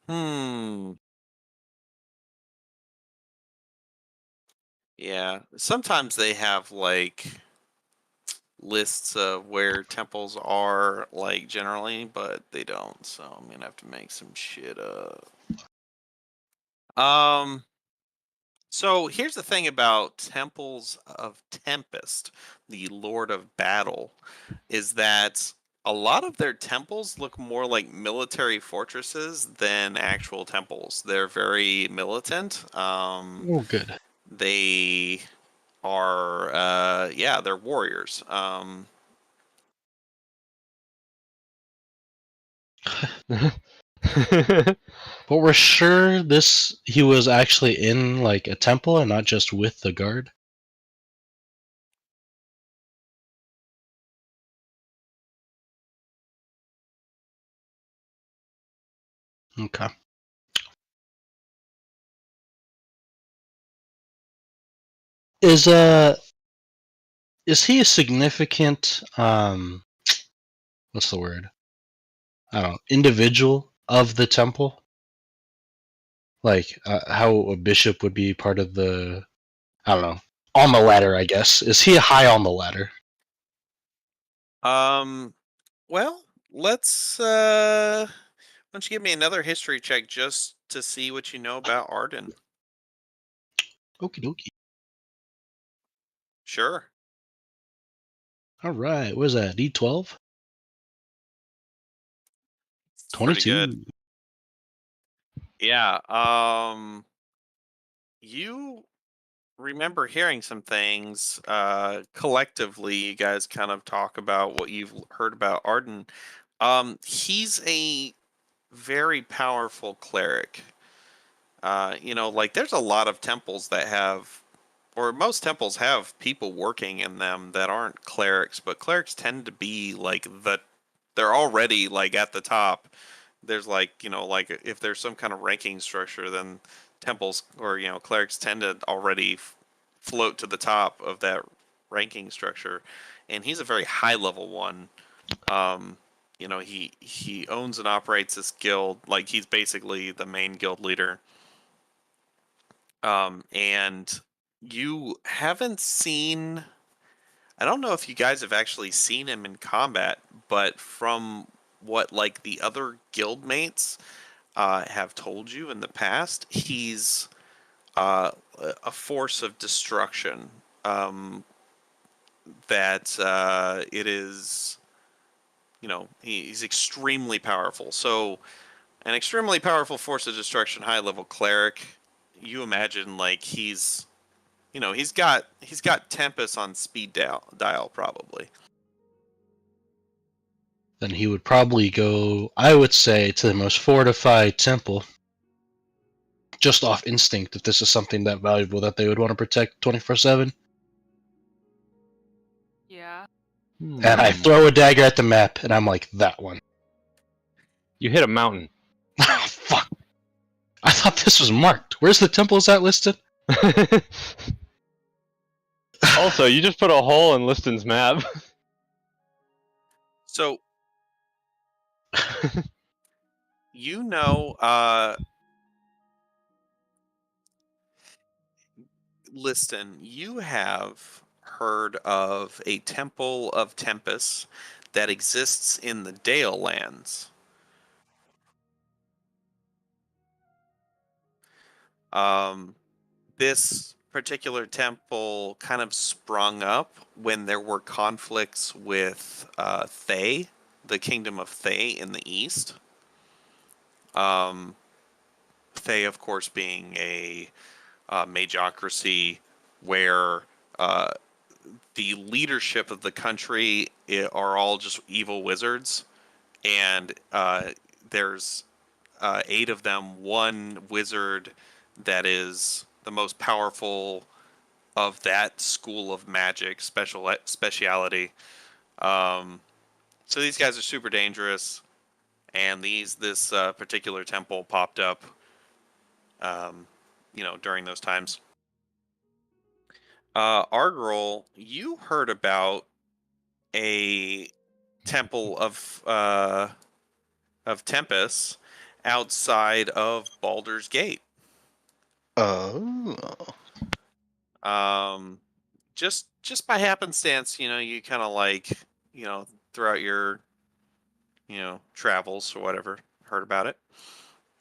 Hmm. Yeah. Sometimes they have like lists of where temples are, like generally, but they don't. So I'm gonna have to make some shit up. So here's the thing about temples of Tempest, the Lord of Battle, is that a lot of their temples look more like military fortresses than actual temples. They're very militant. Oh, good. They are, yeah, they're warriors. But we're sure he was actually in like a temple and not just with the guard. Okay. Is he a significant what's the word? I don't know, individual of the temple? Like how a bishop would be part of the, I don't know, on the ladder, I guess. Is he high on the ladder? Well, let's why don't you give me another history check just to see what you know about Arden? Okie dokie. Sure. All right. What is that? D12? It's pretty 22. good. Yeah. You remember hearing some things. Collectively, you guys kind of talk about what you've heard about Arden. He's a very powerful cleric. Like there's a lot of temples that have, or most temples have people working in them that aren't clerics, but clerics tend to be like they're already like at the top. There's like if there's some kind of ranking structure, then temples or clerics tend to already float to the top of that ranking structure, and he's a very high level one. Um, he owns and operates this guild, like he's basically the main guild leader. And you haven't seen. I don't know if you guys have actually seen him in combat, but from what like the other guild mates have told you in the past, he's a force of destruction. Um, that it is, he's extremely powerful. So, an extremely powerful force of destruction, high level cleric. You imagine like he's got Tempest on speed dial probably. Then he would probably go, I would say, to the most fortified temple, just off instinct, if this is something that valuable that they would want to protect 24/7. Yeah. And I throw a dagger at the map, and I'm like, that one. You hit a mountain. Oh, fuck. I thought this was marked. Where's the temple? Is that listed? Also, you just put a hole in Liston's map. So Liston, you have heard of a Temple of Tempest that exists in the Dale Lands. This particular temple kind of sprung up when there were conflicts with Thay, the kingdom of Thay in the east. Thay, of course, being a magocracy where uh, the leadership of the country are all just evil wizards, and there's 8 of them. One wizard that is the most powerful of that school of magic speciality. Um, so these guys are super dangerous, and this particular temple popped up, during those times. Argrol, you heard about a temple of Tempest outside of Baldur's Gate. Oh. Um, just by happenstance, you kind of like, throughout your, travels or whatever, heard about it.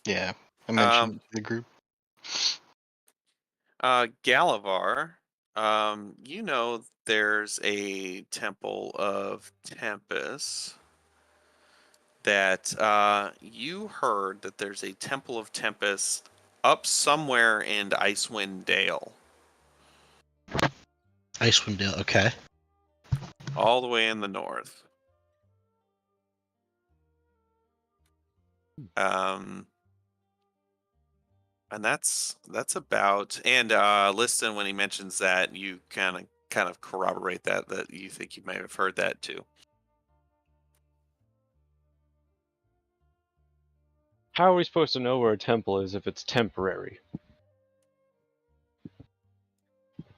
Yeah. I Um, mentioned it to the group. Galavar, there's a temple of Tempest that you heard that there's a temple of Tempest up somewhere in Icewind Dale, Icewind Dale, okay. all the way in the north. And that's about. And Liston, when he mentions that, you kind of corroborate that you think you may have heard that too. How are we supposed to know where a temple is if it's temporary?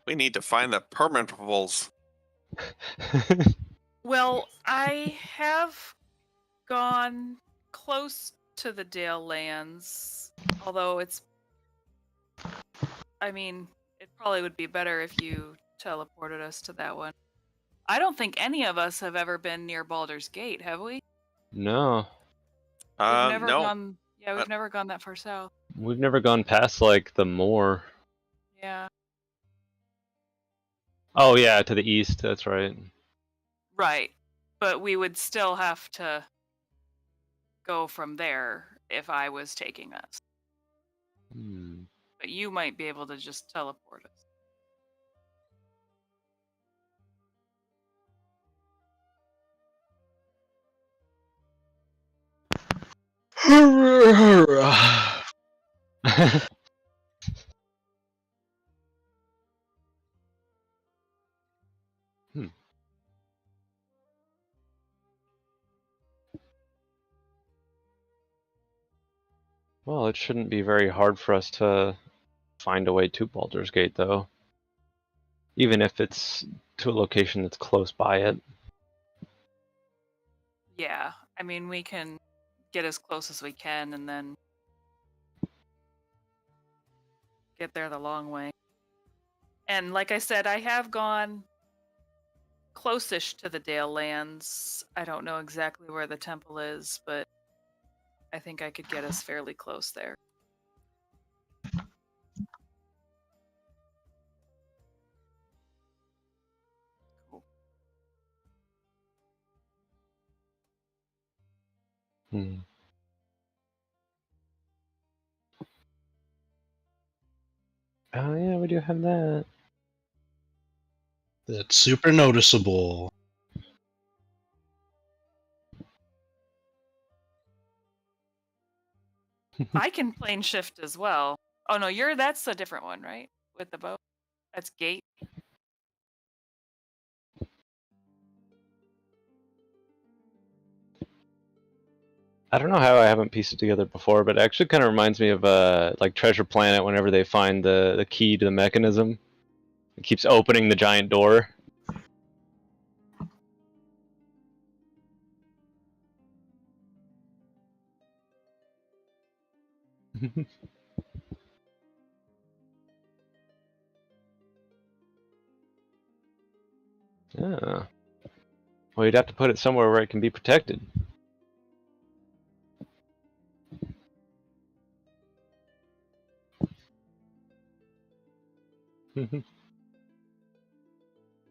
We need to find the permanentables. Well, I have gone close to the Dale Lands, although I mean, it probably would be better if you teleported us to that one. I don't think any of us have ever been near Baldur's Gate, have we? No. We've never No. gone. Yeah, we've never gone that far south. We've never gone past, like, the moor. Yeah. Oh, yeah, to the east, that's right. Right. But we would still have to go from there if I was taking us. But you might be able to just teleport us. Hmm. Well, it shouldn't be very hard for us to find a way to Baldur's Gate, though. Even if it's to a location that's close by it. Yeah, I mean, we can get as close as we can and then get there the long way. And like I said, I have gone close-ish to the Dale Lands. I don't know exactly where the temple is, but I think I could get us fairly close there. Cool. Hmm. Oh yeah, we do have that. That's super noticeable. I can plane shift as well. Oh no, that's a different one, right? With the bow. That's gate. I don't know how I haven't pieced it together before, but it actually kind of reminds me of like Treasure Planet whenever they find the key to the mechanism. It keeps opening the giant door. Yeah. Well, you'd have to put it somewhere where it can be protected.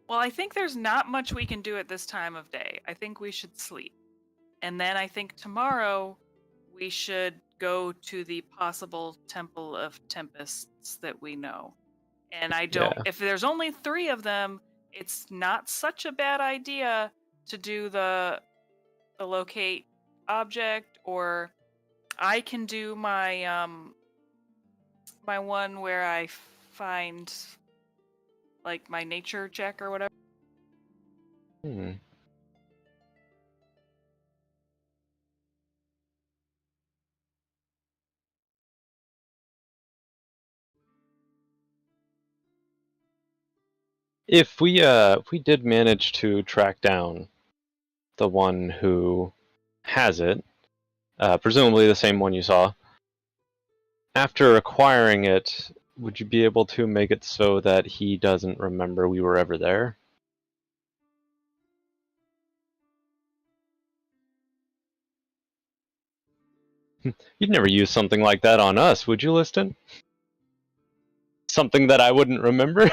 Well, I think there's not much we can do at this time of day. I think we should sleep. And then I think tomorrow we should go to the possible Temple of Tempests that we know. And I don't, Yeah. if there's only 3 of them, it's not such a bad idea to do the locate object, or I can do my one where I find like my nature check or whatever. Hmm. If we did manage to track down the one who has it, presumably the same one you saw, after acquiring it, would you be able to make it so that he doesn't remember we were ever there? You'd never use something like that on us, would you, Liston? Something that I wouldn't remember?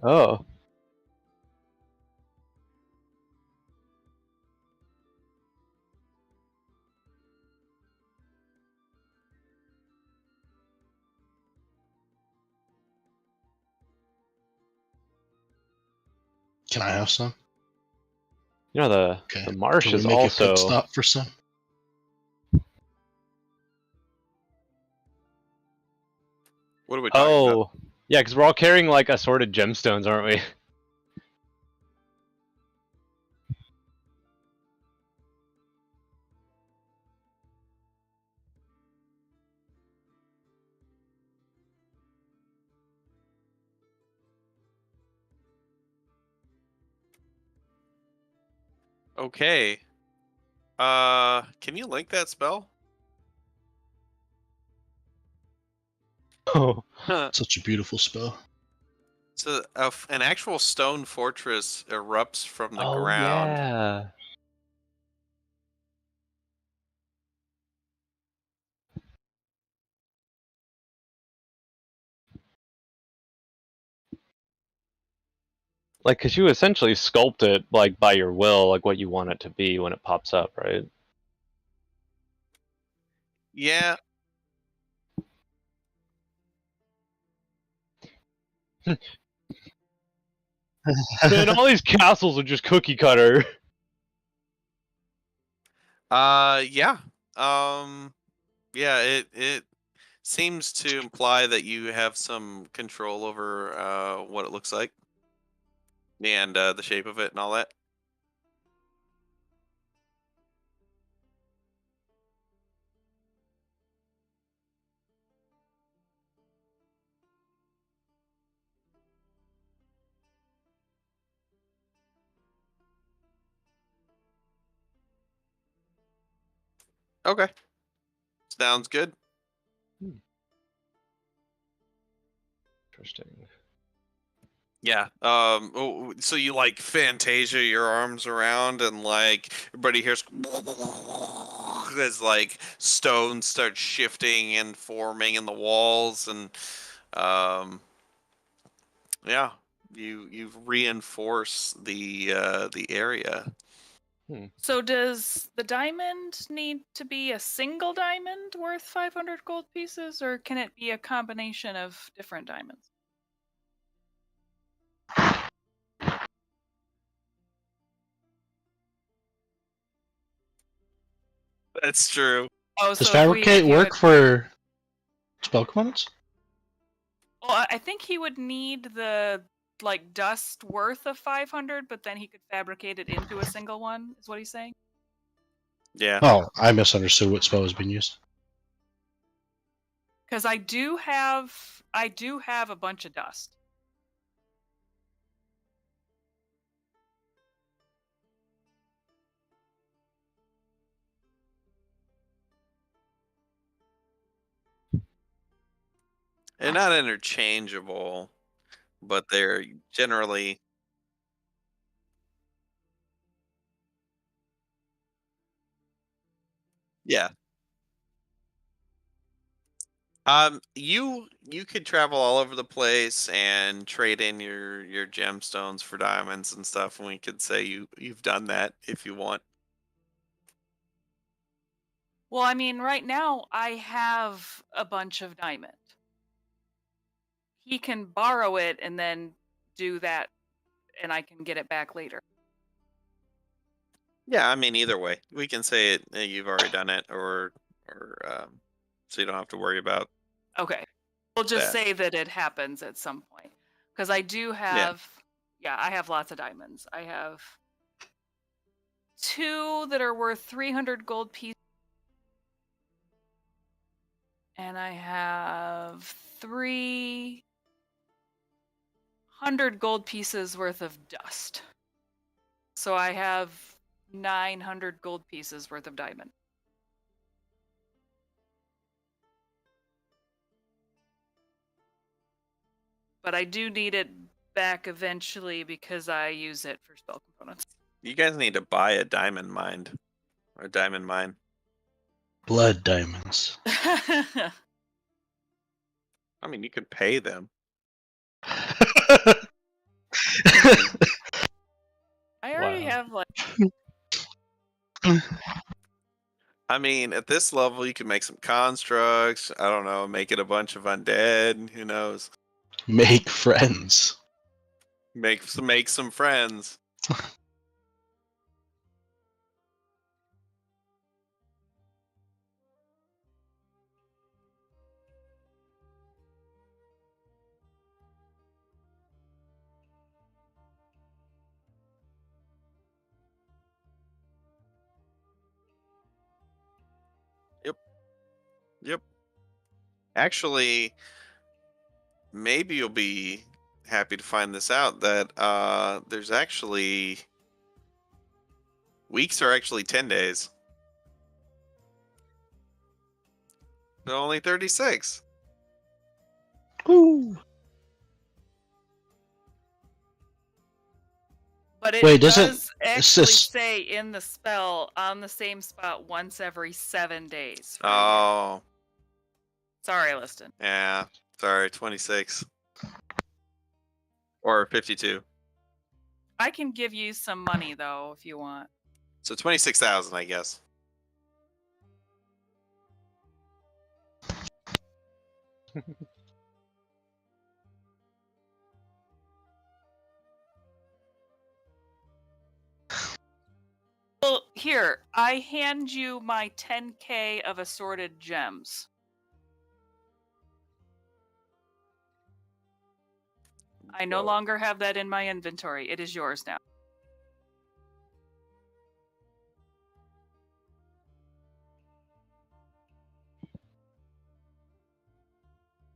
Oh. Can I have some? You know, Okay. the marsh Can we is make a pit also... stop for some? What are we talking about? Oh. Yeah, because we're all carrying, like, assorted gemstones, aren't we? Okay. Can you link that spell? Oh. Such a beautiful spell. So an actual stone fortress erupts from the Oh, ground. yeah. Like, because you essentially sculpt it, like, by your will, like, what you want it to be when it pops up, right? Yeah. Man, all these castles are just cookie cutter. Yeah. Yeah, it seems to imply that you have some control over what it looks like and the shape of it and all that. Okay. Sounds good. Interesting. Yeah. So you like Fantasia your arms around and like everybody hears as like stones start shifting and forming in the walls and um yeah, you reinforce the area. So does the diamond need to be a single diamond worth 500 gold pieces, or can it be a combination of different diamonds? That's true. Oh, Does so if fabricate he would, work for spell components? well, I think he would need the like dust worth of 500, but then he could fabricate it into a single one. Is what he's saying? Yeah. Oh, I misunderstood what spell has been used. Because I do have a bunch of dust. And not interchangeable, but they're generally yeah. You could travel all over the place and trade in your gemstones for diamonds and stuff, and we could say you've done that if you want. Well, I mean, right now I have a bunch of diamond. He can borrow it and then do that, and I can get it back later. Yeah, I mean either way, we can say it. You've already done it, or so you don't have to worry about Okay. We'll just that. say that it happens at some point. Because I do Yeah. have, yeah, I have lots of diamonds. I have 2 that are worth 300 gold pieces. And I have 300 gold pieces worth of dust. So I have 900 gold pieces worth of diamond. But I do need it back eventually because I use it for spell components. You guys need to buy a diamond mine or diamond mine. Blood diamonds. I mean, you could pay them. I already Wow. have like I mean, at this level, you can make some constructs. I don't know, make it a bunch of undead. Who knows? Make friends. Make some friends. Yep. Yep. Actually, maybe you'll be happy to find this out that there's actually weeks are actually 10 days. They're only 36. Woo. But it Wait, doesn't does actually this- say in the spell on the same spot once every 7 days. for a year. Oh, Sorry, Liston. yeah. Sorry, 26. Or 52. I can give you some money though if you want. So 26,000, I guess. Well, here, I hand you my 10k of assorted gems. I no Whoa. longer have that in my inventory. It is yours now.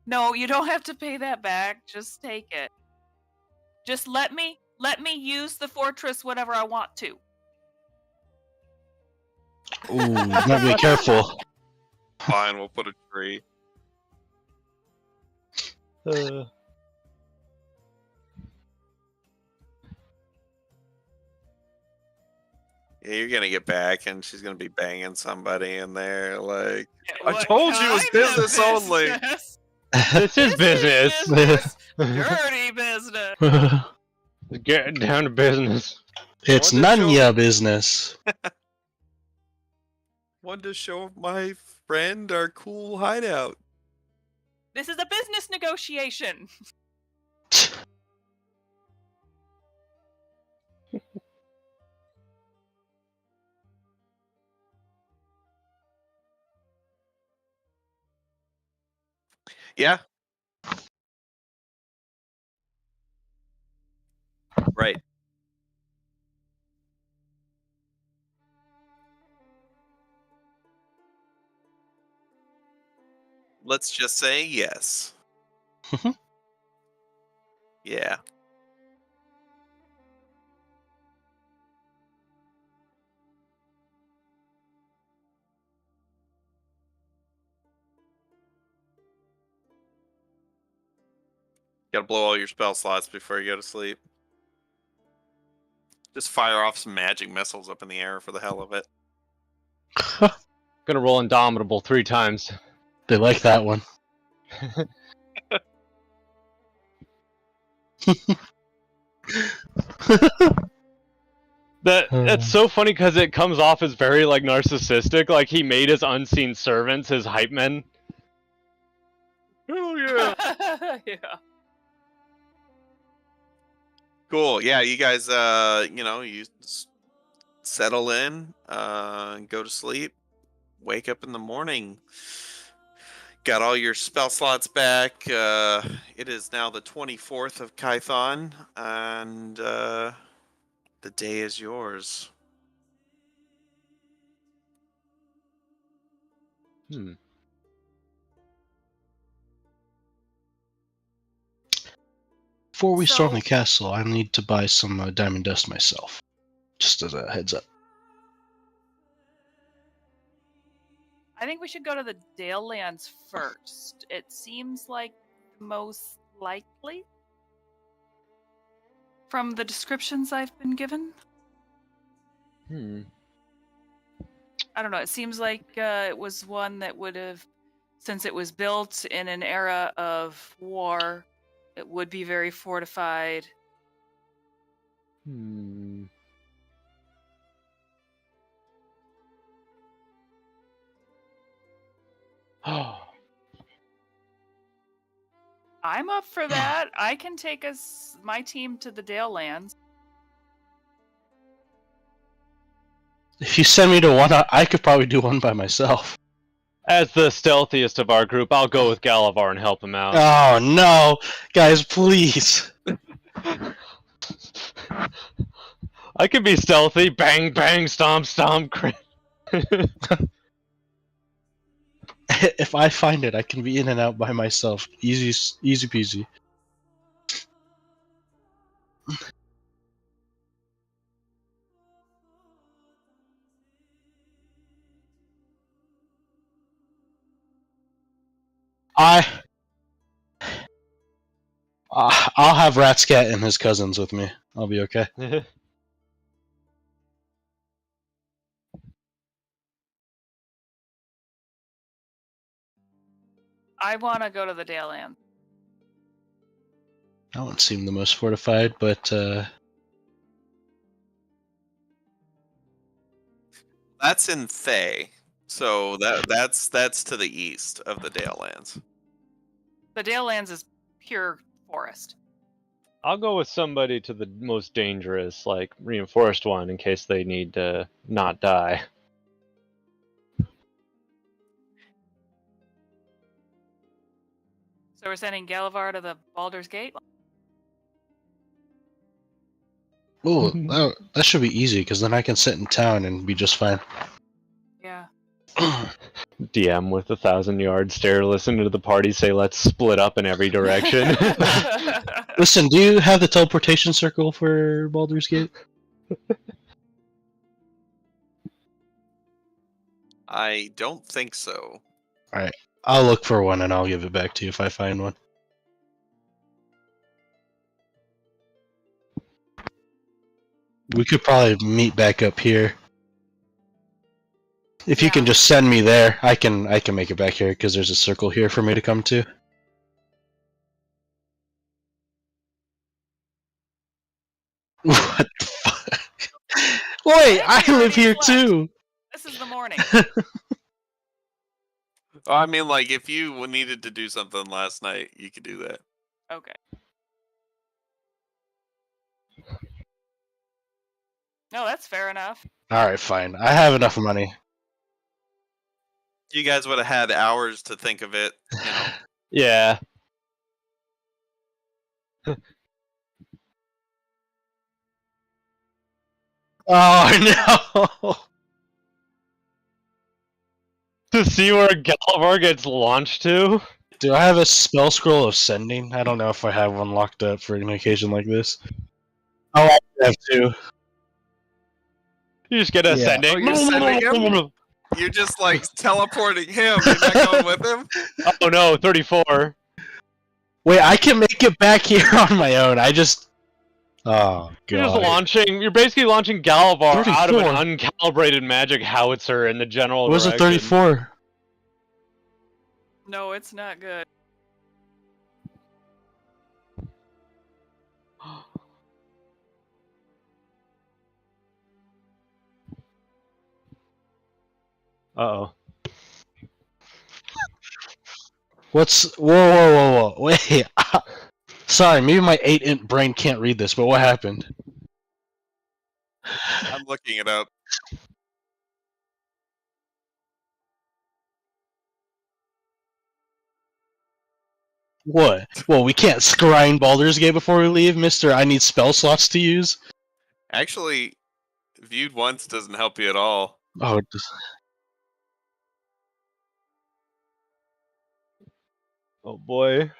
No, you don't have to pay that back. Just take it. Just let me use the fortress whenever I want to. Ooh, you might be careful. Fine, we'll put a tree. Yeah, you're gonna get back, and she's gonna be banging somebody in there. Like, I What told you it was kind of business only. business? This is business. Business. Dirty business. Get down to business. It's Wanted to none show- ya business. Wanted to show my friend our cool hideout. This is a business negotiation. Yeah. Right. Let's just say yes. Yeah. Gotta blow all your spell slots before you go to sleep. Just fire off some magic missiles up in the air for the hell of it. Gonna roll Indomitable 3 times. They like that one. That's so funny because it comes off as very like narcissistic. Like he made his unseen servants his hype men. Oh yeah. Yeah. Cool. Yeah, you guys you settle in, go to sleep, wake up in the morning. Got all your spell slots back. It is now the 24th of Kython, and the day is yours. Before we storm So- the castle, I need to buy some diamond dust myself. Just as a heads up. I think we should go to the Dale Lands first. It seems like the most likely from the descriptions I've been given. I don't know. It seems like it was one that would have, since it was built in an era of war, it would be very fortified. I'm up for that. I can take my team to the Dale Lands. If you send me to one, I could probably do one by myself. As the stealthiest of our group, I'll go with Galavar and help him out. Oh no, guys, please. I can be stealthy. Bang, bang, stomp, stomp. If I find it, I can be in and out by myself. Easy peasy. I'll have Ratscat and his cousins with me. I'll be okay. I want to go to the Dale Lands. That one seemed the most fortified, but That's in Thay. So that's to the east of the Dale Lands. The Dale Lands is pure forest. I'll go with somebody to the most dangerous, like reinforced one, in case they need to not die. So we're sending Galavar to the Baldur's Gate? Ooh, that should be easy because then I can sit in town and be just fine. Yeah. DM with 1,000-yard stare, listen to the party say, "Let's split up in every direction." Listen, do you have the teleportation circle for Baldur's Gate? I don't think so. I'll look for one and I'll give it back to you if I find one. We could probably meet back up here. If you can Yeah. just send me there, I can make it back here because there's a circle here for me to come to. What the fuck? Wait, I Actually, live already here slept. too. This is the morning. I mean, like, if you needed to do something last night, you could do that. Okay. No, that's fair enough. Alright, fine. I have enough money. You guys would have had hours to think of it, you know. Yeah. Oh no! To see where Galavar gets launched to? Do I have a spell scroll of sending? I don't know if I have one locked up for an occasion like this. Oh, I have two. You just get Yeah. ascending. Oh, you're sending him? You're just like teleporting him. You're not going with him? Oh no, 34. Wait, I can make it back here on my own. I just. Oh, You're just God. launching. You're basically launching Galavar out of 34. an uncalibrated magic howitzer in the general What was it, direction. 34? No, it's not good. Uh-oh. What's. Whoa. Wait. Sorry, maybe my 8-int brain can't read this, but what happened? I'm looking it up. What? Well, we can't scrying Baldur's Gate before we leave, mister. I need spell slots to use. Actually, viewed once doesn't help you at all. Oh, Oh boy.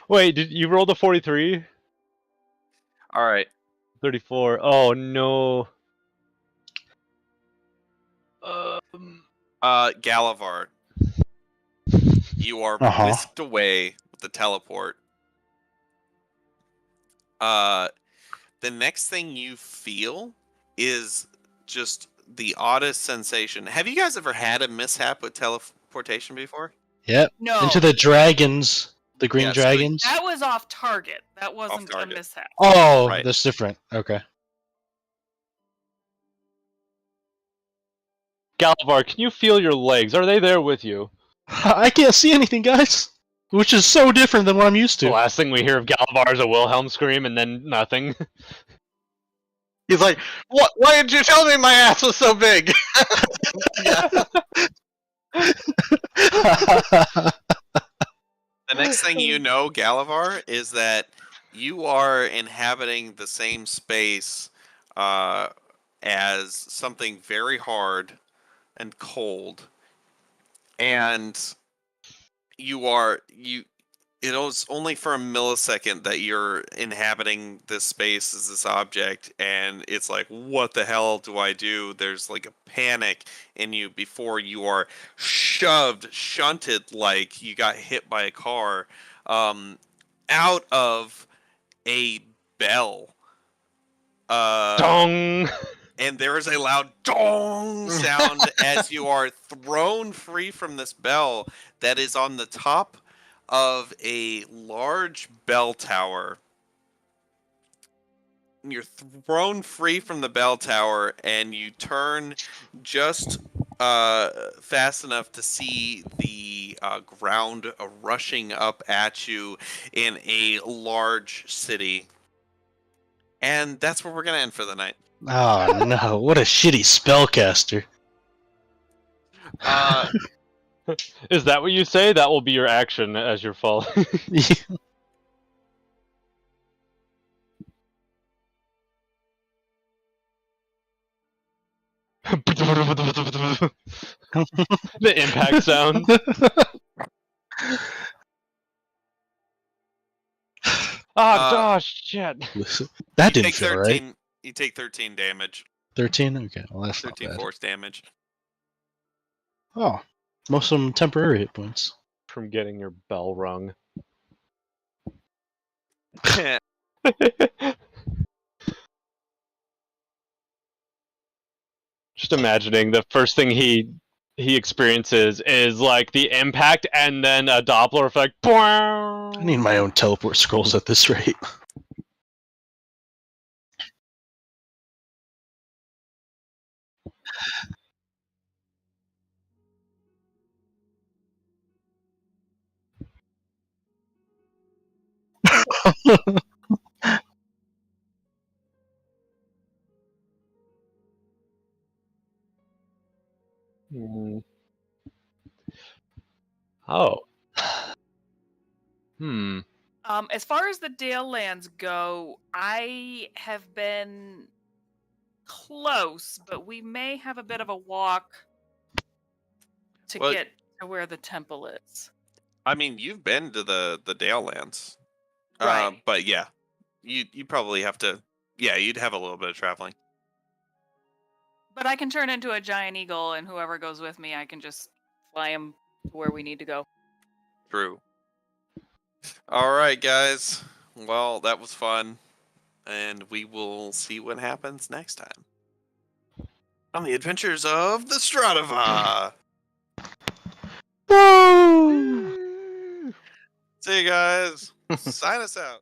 Wait, did you roll the 43? All right. 34. Oh no. Galavar, you are Uh-huh. whisked away with the teleport. The next thing you feel is just the oddest sensation. Have you guys ever had a mishap with teleportation before? Yep. No. Into the dragons. The green Yes, the- dragons. That was off target. That wasn't a target. mishap. Oh, Right. that's different. Okay. Galavar, can you feel your legs? Are they there with you? I can't see anything, guys. Which is so different than what I'm used The to. last thing we hear of Galavar is a Wilhelm scream and then nothing. He's like, "What? Why did you tell me my ass was so big?" The next thing you know, Galavar, is that you are inhabiting the same space as something very hard and cold, and it was only for a millisecond that you're inhabiting this space as this object, and it's like, what the hell do I do? There's like a panic in you before you are shunted like you got hit by a car, out of a bell. Dong! And there is a loud dong sound as you are thrown free from this bell that is on the top of a large bell tower you're thrown free from the bell tower, and you turn just fast enough to see the ground rushing up at you in a large city. And that's where we're gonna end for the night. Oh no! What a shitty spellcaster. Uh, Is that what you say? That will be your action as you're falling. The impact sound. Oh, shit. That you didn't take feel 13. right. You take 13 damage. 13? Okay, well that's not 13 bad. force damage. Oh, most of them temporary hit points. From getting your bell rung. Just imagining the first thing he experiences is like the impact and then a Doppler effect. I need my own teleport scrolls at this rate. Hmm. Oh. Hmm. As far as the Dale lands go, I have been close, but we may have a bit of a walk to Well, get to where the temple is. I mean, you've been to the Dale Lands. Right. But yeah, you probably have to. Yeah, you'd have a little bit of traveling. But I can turn into a giant eagle, and whoever goes with me, I can just fly him to where we need to go. True. All right, guys. Well, that was fun, and we will see what happens next time on the adventures of the Stradiva. Woo! See you guys. Sign us out.